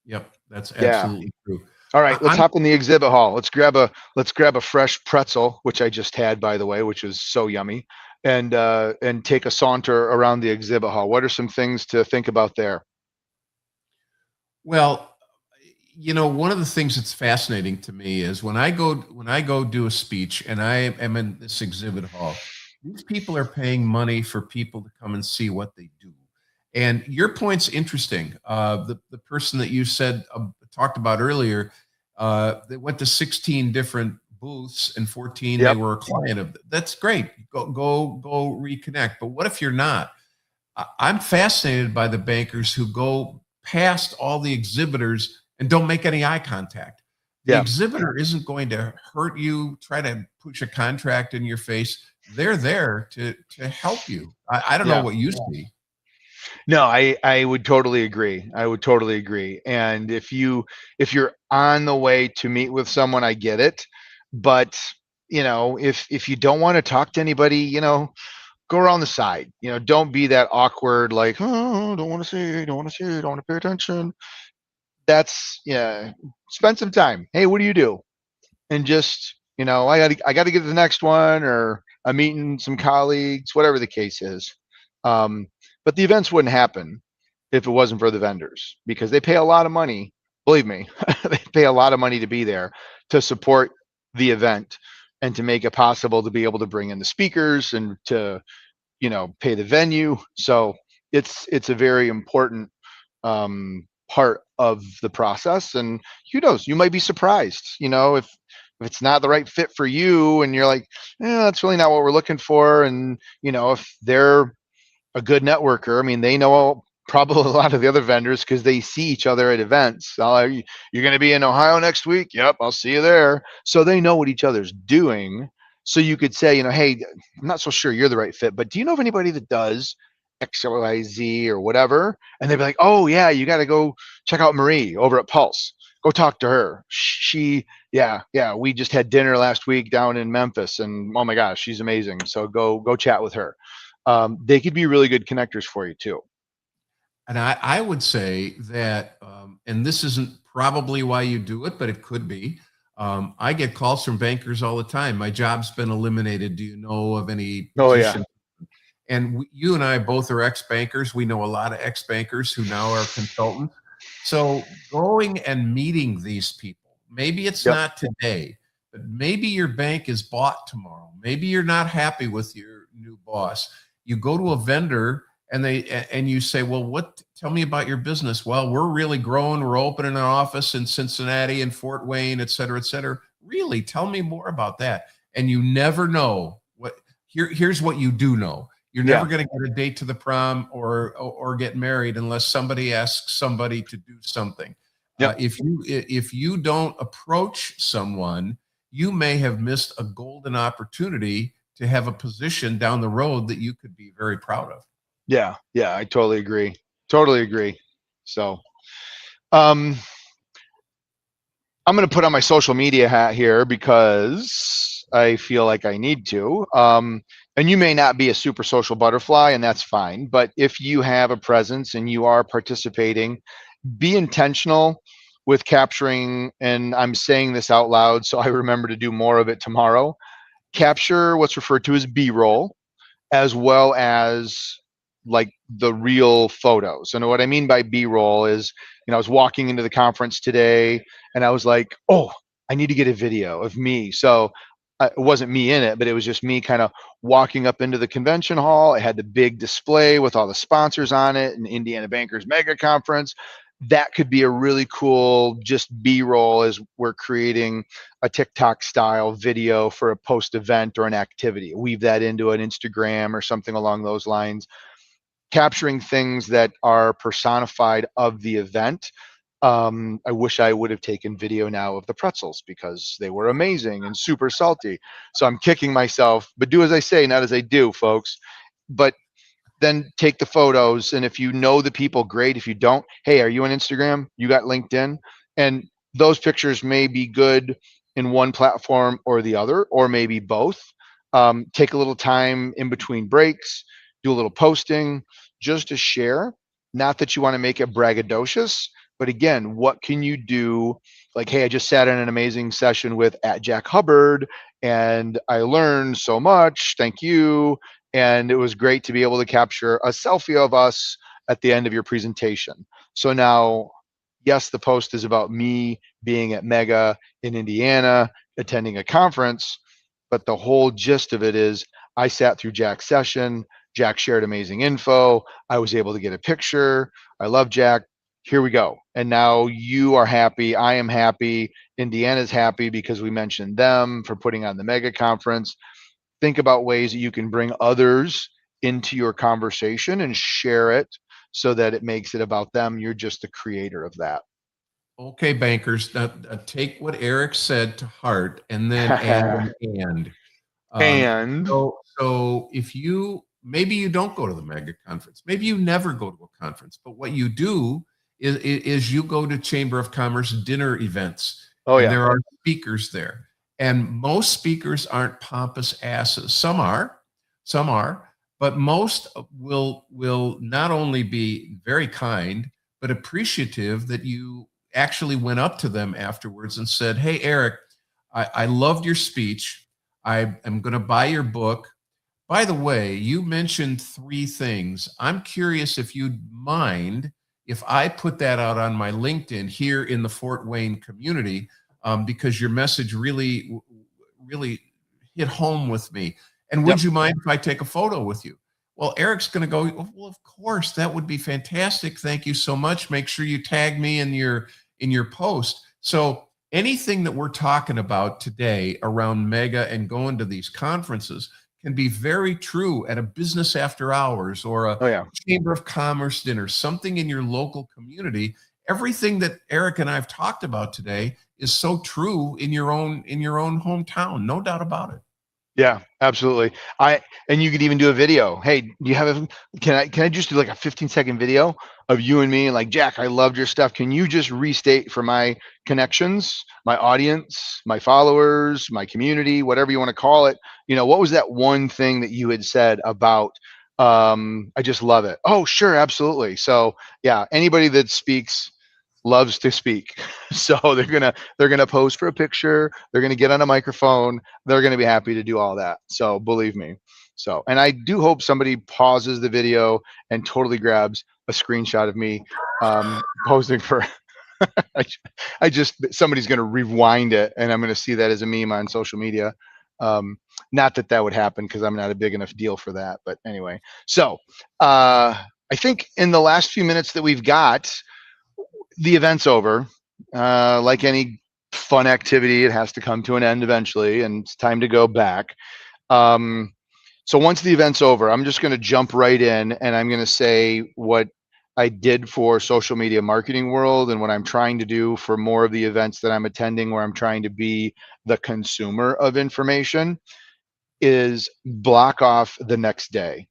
Yep, that's Yeah. absolutely true. All I, right, let's I'm hop in the exhibit hall. Let's grab a fresh pretzel, which I just had, by the way, which was so yummy, and take a saunter around the exhibit hall. What are some things to think about there? Well, one of the things that's fascinating to me is when I go do a speech and I am in this exhibit hall, these people are paying money for people to come and see what they do. And your point's interesting. The person that you said talked about earlier, they went to 16 different booths and 14 they Yep. were a client of. That's great. Go reconnect. But what if you're not? I'm fascinated by the bankers who go past all the exhibitors and don't make any eye contact. The Yeah. exhibitor isn't going to hurt you, try to push a contract in your face. They're there to help you. I don't know Yeah. what you see. No, I would totally agree. I would totally agree. And if you're on the way to meet with someone, I get it. But if you don't want to talk to anybody, go around the side. Don't be that awkward, like, oh, don't want to see, don't want to see, don't want to pay attention. That's, yeah. Spend some time. Hey, what do you do? And just I got to get to the next one, or I'm meeting some colleagues, whatever the case is. Um, but the events wouldn't happen if it wasn't for the vendors, because they pay a lot of money. Believe me, they pay a lot of money to be there, to support the event, and to make it possible to be able to bring in the speakers, and to, pay the venue. So it's a very important part of the process. And who knows, you might be surprised, if it's not the right fit for you, and you're like, that's really not what we're looking for. And if they're a good networker, I mean, they know probably a lot of the other vendors, because they see each other at events. You're going to be in Ohio next week? Yep, I'll see you there. So they know what each other's doing. So you could say, hey, I'm not so sure you're the right fit, but do you know of anybody that does X, Y, Z, or whatever? And they'd be like, oh yeah, you got to go check out Marie over at Pulse. Go talk to her. Yeah, we just had dinner last week down in Memphis, and oh my gosh, she's amazing. So go chat with her. They could be really good connectors for you too. And I would say that, and this isn't probably why you do it, but it could be. I get calls from bankers all the time. My job's been eliminated. Do you know of any Oh yeah. position? And you and I both are ex-bankers. We know a lot of ex-bankers who now are consultants. So going and meeting these people, maybe it's Yep. not today, but maybe your bank is bought tomorrow. Maybe you're not happy with your new boss. You go to a vendor and you say, well, tell me about your business. Well, we're really growing. We're opening an office in Cincinnati and Fort Wayne, et cetera, et cetera. Really, tell me more about that. And you never know here's what you do know. You're never going to get a date to the prom or get married unless somebody asks somebody to do something. Yep. If you don't approach someone, you may have missed a golden opportunity to have a position down the road that you could be very proud of. Yeah, I totally agree. So, I'm going to put on my social media hat here, because I feel like I need to. And you may not be a super social butterfly, and that's fine. But if you have a presence and you are participating, be intentional with capturing. And I'm saying this out loud, so I remember to do more of it tomorrow. Capture what's referred to as B-roll, as well as like the real photos. And what I mean by B-roll is, I was walking into the conference today, and I was like, oh, I need to get a video of me. So it wasn't me in it, but it was just me kind of walking up into the convention hall. It had the big display with all the sponsors on it, and Indiana Bankers Mega Conference. That could be a really cool just B-roll, as we're creating a TikTok style video for a post event or an activity. Weave that into an Instagram or something along those lines, capturing things that are personified of the event. I wish I would have taken video now of the pretzels, because they were amazing and super salty. So I'm kicking myself, but do as I say, not as I do, folks. But then take the photos. And if you know the people, great. If you don't, hey, are you on Instagram? You got LinkedIn? And those pictures may be good in one platform or the other, or maybe both. Take a little time in between breaks, do a little posting just to share. Not that you want to make it braggadocious, but again, what can you do? Like, hey, I just sat in an amazing session with @Jack Hubbard, and I learned so much. Thank you. And it was great to be able to capture a selfie of us at the end of your presentation. So now, yes, the post is about me being at Mega in Indiana, attending a conference, but the whole gist of it is I sat through Jack's session. Jack shared amazing info. I was able to get a picture. I love Jack. Here we go. And now you are happy. I am happy. Indiana's happy because we mentioned them for putting on the Mega Conference. Think about ways that you can bring others into your conversation and share it, so that it makes it about them. You're just the creator of that. Okay, bankers, now, take what Eric said to heart, and then add an and. And So if maybe you don't go to the Mega Conference, maybe you never go to a conference, but what you do is you go to Chamber of Commerce dinner events. And there are speakers there. And most speakers aren't pompous asses. Some are, but most will not only be very kind, but appreciative that you actually went up to them afterwards and said, hey, Eric, I loved your speech. I am going to buy your book. By the way, you mentioned 3 things. I'm curious if you'd mind if I put that out on my LinkedIn here in the Fort Wayne community, because your message really hit home with me. And Yep. would you mind if I take a photo with you? Well, Eric's going to go, well, of course, that would be fantastic. Thank you so much. Make sure you tag me in your post. So anything that we're talking about today around mega and going to these conferences can be very true at a business after hours or a Oh yeah. chamber of commerce dinner, something in your local community. Everything that Eric and I've talked about today is so true in your own hometown, no doubt about it. Yeah, absolutely. And you could even do a video. Hey, do you have a, can I just do like a 15-second video of you and me and like, Jack, I loved your stuff. Can you just restate for my connections, my audience, my followers, my community, whatever you want to call it? What was that one thing that you had said about I just love it. Oh, sure, absolutely. So, yeah, anybody that speaks loves to speak. So they're gonna pose for a picture, they're gonna get on a microphone, they're gonna be happy to do all that. So believe me. So, and I do hope somebody pauses the video and totally grabs a screenshot of me posing for I just somebody's gonna rewind it and I'm gonna see that as a meme on social media. Not that that would happen because I'm not a big enough deal for that, but anyway. So I think in the last few minutes that we've got, the event's over. Like any fun activity, it has to come to an end eventually, and it's time to go back. So once the event's over, I'm just going to jump right in, and I'm going to say what I did for Social Media Marketing World and what I'm trying to do for more of the events that I'm attending, where I'm trying to be the consumer of information, is block off the next day,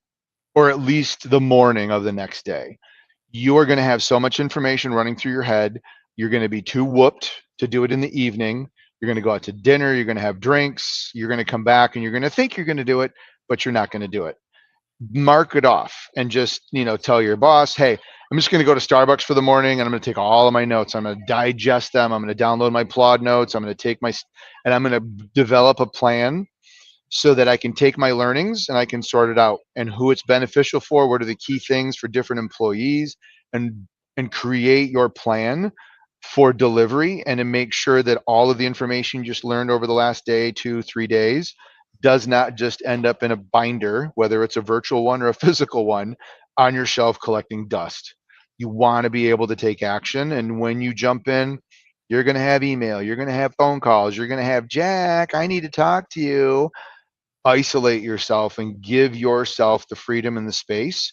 or at least the morning of the next day. You are going to have so much information running through your head. You're going to be too whooped to do it in the evening. You're going to go out to dinner. You're going to have drinks. You're going to come back and you're going to think you're going to do it, but you're not going to do it. Mark it off and just, tell your boss, hey, I'm just going to go to Starbucks for the morning and I'm going to take all of my notes. I'm going to digest them. I'm going to download my Plod notes. I'm going to take and I'm going to develop a plan so that I can take my learnings and I can sort it out and who it's beneficial for, what are the key things for different employees, and create your plan for delivery and to make sure that all of the information you just learned over the last day, 2-3 days, does not just end up in a binder, whether it's a virtual one or a physical one, on your shelf collecting dust. You want to be able to take action. And when you jump in, you're going to have email, you're going to have phone calls, you're going to have, Jack, I need to talk to you. Isolate yourself and give yourself the freedom and the space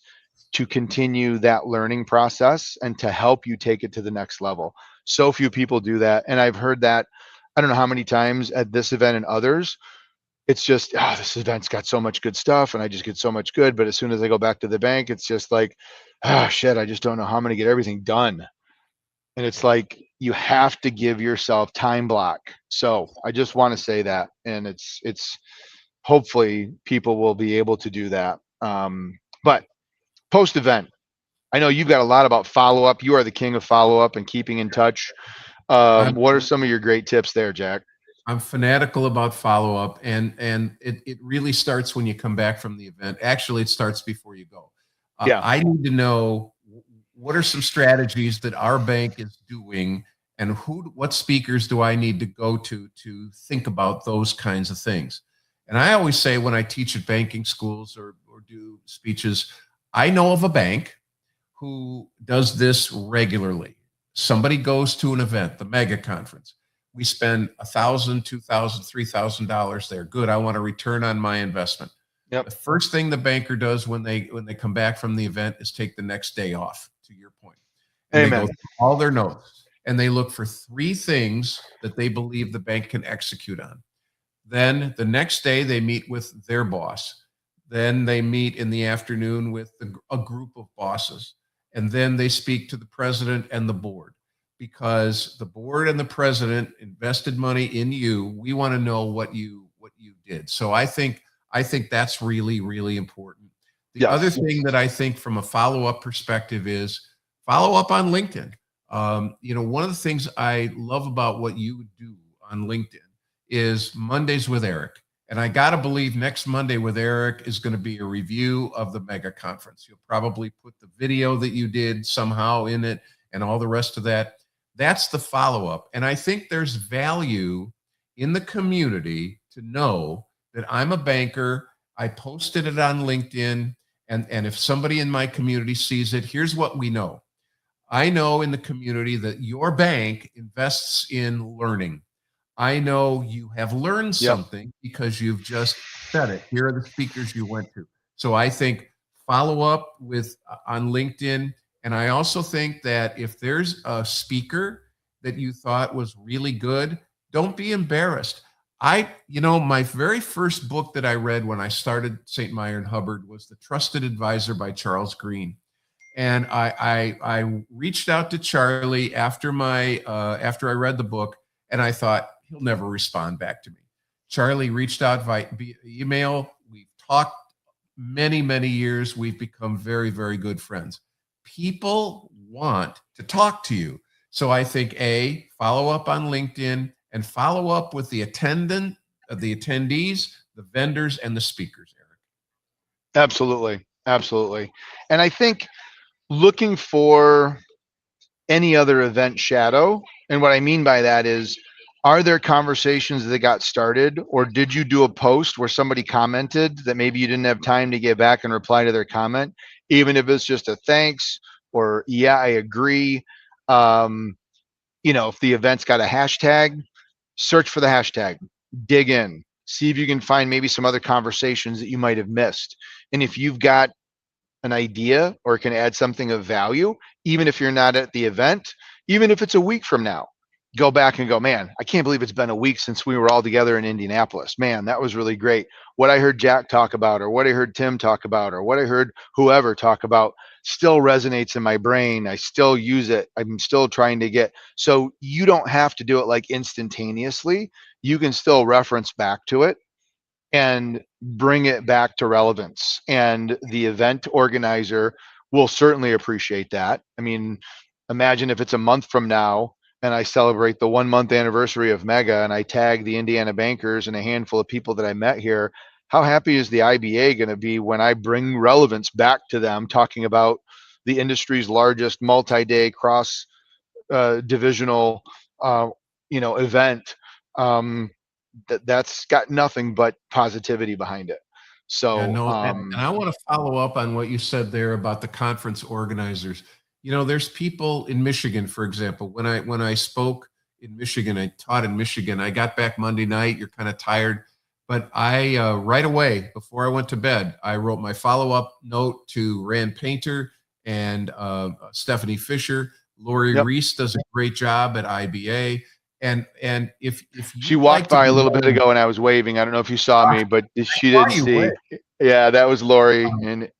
to continue that learning process and to help you take it to the next level. So few people do that. And I've heard that, I don't know how many times at this event and others. It's just, this event's got so much good stuff and I just get so much good. But as soon as I go back to the bank, it's just like, shit, I just don't know how I'm going to get everything done. And it's like, you have to give yourself time block. So I just want to say that. And it's, hopefully people will be able to do that. But post event, I know you've got a lot about follow up. You are the king of follow up and keeping in touch. What are some of your great tips there, Jack? I'm fanatical about follow up, and it really starts when you come back from the event. Actually, it starts before you go. Yeah. I need to know what are some strategies that our bank is doing, and what speakers do I need to go to think about those kinds of things. And I always say when I teach at banking schools or do speeches, I know of a bank who does this regularly. Somebody goes to an event, the mega conference. We spend $1,000, $2,000, $3,000 there. Good. I want a return on my investment. Yep. The first thing the banker does when they come back from the event is take the next day off, to your point. And Amen. they go through all their notes and they look for 3 things that they believe the bank can execute on. Then the next day they meet with their boss. Then they meet in the afternoon with a group of bosses. And then they speak to the president and the board, because the board and the president invested money in you. We want to know what you did. So I think that's really, really important. The other thing that I think from a follow-up perspective is follow up on LinkedIn. One of the things I love about what you do on LinkedIn is Mondays with Eric. And I got to believe next Monday with Eric is going to be a review of the mega conference. You'll probably put the video that you did somehow in it and all the rest of that. That's the follow-up. And I think there's value in the community to know that I'm a banker. I posted it on LinkedIn. And if somebody in my community sees it, here's what we know. I know in the community that your bank invests in learning. I know you have learned something because you've just said it. Here are the speakers you went to. So I think follow up with on LinkedIn. And I also think that if there's a speaker that you thought was really good, don't be embarrassed. My very first book that I read when I started St. Myron Hubbard was The Trusted Advisor by Charles Green. And I reached out to Charlie after I read the book, and I thought, he'll never respond back to me. Charlie reached out via email. We've talked many, many years. We've become very, very good friends. People want to talk to you. So I think follow up on LinkedIn and follow up with the attendees, the vendors, and the speakers, Eric. Absolutely. Absolutely. And I think looking for any other event shadow, and what I mean by that is, are there conversations that got started, or did you do a post where somebody commented that maybe you didn't have time to get back and reply to their comment, even if it's just a thanks or yeah, I agree. If the event's got a hashtag, search for the hashtag, dig in, see if you can find maybe some other conversations that you might have missed. And if you've got an idea or can add something of value, even if you're not at the event, even if it's a week from now, go back and go, man, I can't believe it's been a week since we were all together in Indianapolis. Man, that was really great. What I heard Jack talk about, or what I heard Tim talk about, or what I heard whoever talk about still resonates in my brain. I still use it. I'm still trying to get, so you don't have to do it like instantaneously. You can still reference back to it and bring it back to relevance. And the event organizer will certainly appreciate that. I mean, imagine if it's a month from now and I celebrate the 1 month anniversary of Mega and I tag the Indiana bankers and a handful of people that I met here. How happy is the IBA going to be when I bring relevance back to them, talking about the industry's largest multi-day cross divisional event that's got nothing but positivity behind it. So and I want to follow up on what you said there about the conference organizers. There's people in Michigan, for example. When I spoke in Michigan, I taught in Michigan. I got back Monday night. You're kind of tired, but I right away before I went to bed, I wrote my follow-up note to Rand Painter and Stephanie Fisher. Lori Reese does a great job at IBA. And if she walked by a little bit ago and I was waving. I don't know if you saw me, but she didn't see. Yeah, that was Lori. And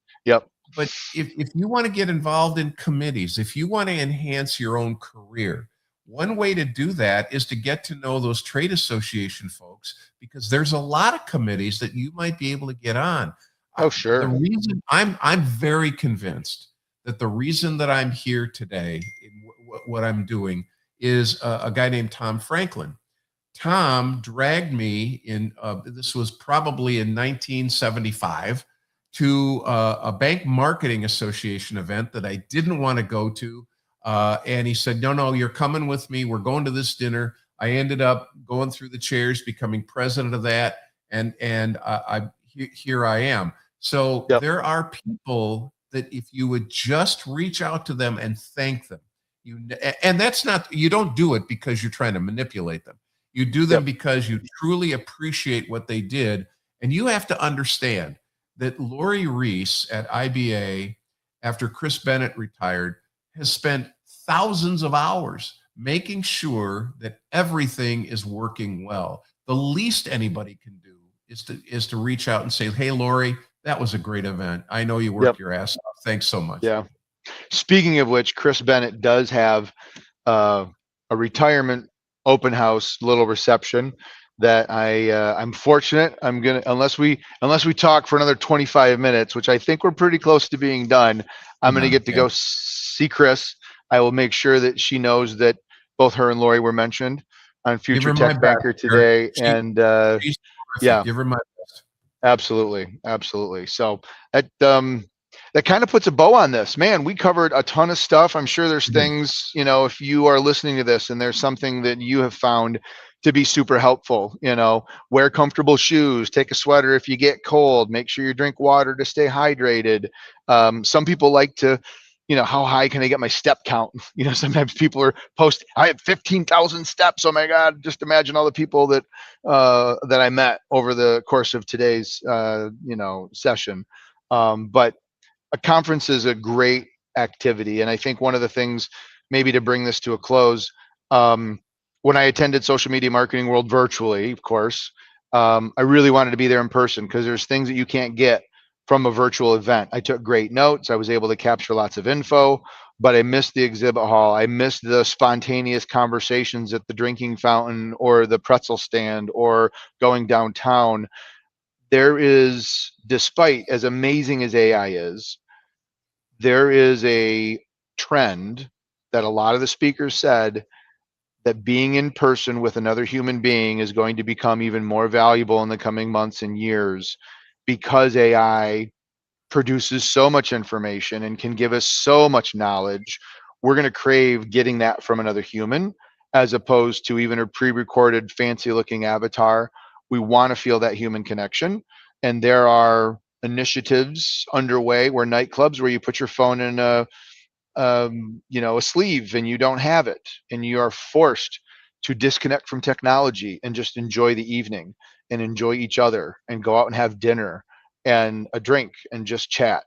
But if you want to get involved in committees, if you want to enhance your own career, one way to do that is to get to know those trade association folks, because there's a lot of committees that you might be able to get on. Oh, sure. The reason I'm very convinced that the reason that I'm here today in what I'm doing is a guy named Tom Franklin. Tom dragged me in, this was probably in 1975, to a bank marketing association event that I didn't want to go to. And he said, no, you're coming with me. We're going to this dinner. I ended up going through the chairs, becoming president of that. And here I am. So there are people that if you would just reach out to them and thank them, and that's not, you don't do it because you're trying to manipulate them. You do them because you truly appreciate what they did. And you have to understand that Lori Reese at IBA, after Chris Bennett retired, has spent thousands of hours making sure that everything is working well. The least anybody can do is to reach out and say, hey, Lori, that was a great event. I know you worked your ass off. Thanks so much. Yeah. Speaking of which, Chris Bennett does have a retirement open house little reception that I'm fortunate. I'm gonna, unless we talk for another 25 minutes, which I think we're pretty close to being done, I'm gonna get to go see Chris. I will make sure that she knows that both her and Lori were mentioned. on Give Future her my Tech best, Banker Eric. today. And She's yeah, terrific. Give her my best. absolutely. So that kind of puts a bow on this. Man, we covered a ton of stuff. I'm sure there's Mhm. things, if you are listening to this and there's something that you have found to be super helpful, wear comfortable shoes, take a sweater if you get cold, make sure you drink water to stay hydrated. Some people like to, how high can I get my step count? Sometimes people are posting, I have 15,000 steps. Oh my God. Just imagine all the people that I met over the course of today's, session. But a conference is a great activity. And I think one of the things, maybe to bring this to a close, when I attended Social Media Marketing World virtually, of course, I really wanted to be there in person because there's things that you can't get from a virtual event. I took great notes. I was able to capture lots of info, but I missed the exhibit hall. I missed the spontaneous conversations at the drinking fountain or the pretzel stand or going downtown. There is, despite as amazing as AI is, there is a trend that a lot of the speakers said that being in person with another human being is going to become even more valuable in the coming months and years because AI produces so much information and can give us so much knowledge. We're going to crave getting that from another human as opposed to even a pre-recorded fancy looking avatar. We want to feel that human connection. And there are initiatives underway where nightclubs where you put your phone in a sleeve and you don't have it and you are forced to disconnect from technology and just enjoy the evening and enjoy each other and go out and have dinner and a drink and just chat.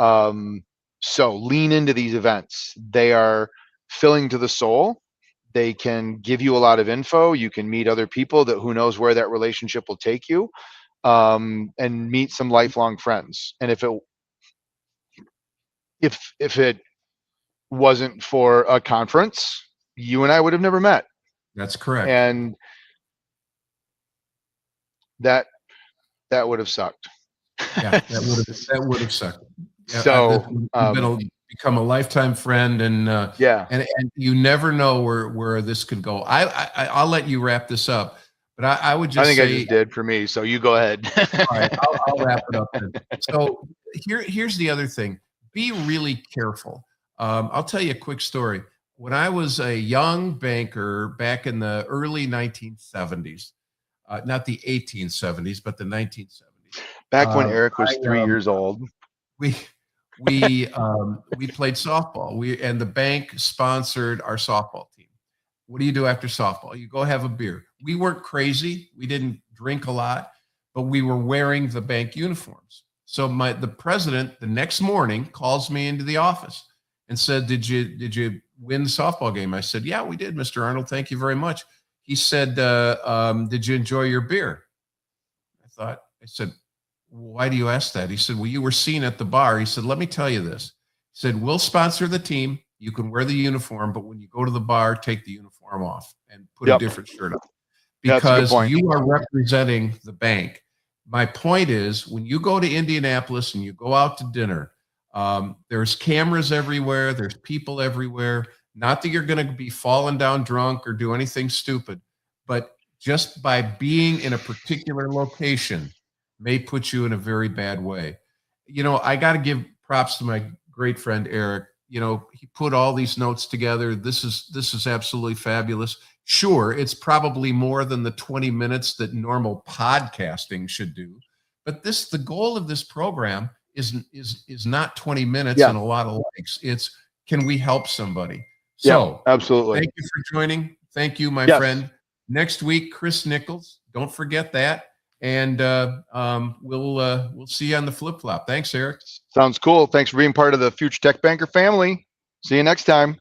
So lean into these events. They are filling to the soul. They can give you a lot of info. You can meet other people that who knows where that relationship will take you, and meet some lifelong friends. And if it wasn't for a conference, you and I would have never met. That's correct. And that would have sucked. Yeah, that would have sucked. Yeah, So become a lifetime friend, and yeah, and you never know where this could go. I'll let you wrap this up, but I would I just think I say, just did for me. So you go ahead. all right, I'll wrap it up then. So here's the other thing: be really careful. I'll tell you a quick story. When I was a young banker back in the early 1970s, not the 1870s, but the 1970s. Back when Um, Eric was I 3 years old. we we played softball. And the bank sponsored our softball team. What do you do after softball? You go have a beer. We weren't crazy. We didn't drink a lot, but we were wearing the bank uniforms. So the president the next morning calls me into the office and said, "Did you win the softball game?" I said, "Yeah, we did, Mr. Arnold. Thank you very much." He said, "Did you enjoy your beer?" I said, "Why do you ask that?" He said, "Well, you were seen at the bar." He said, "Let me tell you this." He said, "We'll sponsor the team. You can wear the uniform, but when you go to the bar, take the uniform off and put a Yep, different shirt on that's a good because point. you are representing the bank." My point is, when you go to Indianapolis and you go out to dinner, there's cameras everywhere, there's people everywhere. Not that you're going to be falling down drunk or do anything stupid, but just by being in a particular location may put you in a very bad way. I got to give props to my great friend Eric. He put all these notes together. This is absolutely fabulous. Sure, it's probably more than the 20 minutes that normal podcasting should do, but the goal of this program is not 20 minutes Yeah, and a lot of likes. It's, can we help somebody? yeah, So absolutely. thank you for joining. Thank you, my Yes. friend. Next week, Chris Nichols. Don't forget that. And we'll see you on the flip flop. Thanks, Eric. Sounds cool. Thanks for being part of the Future Tech Banker family. See you next time.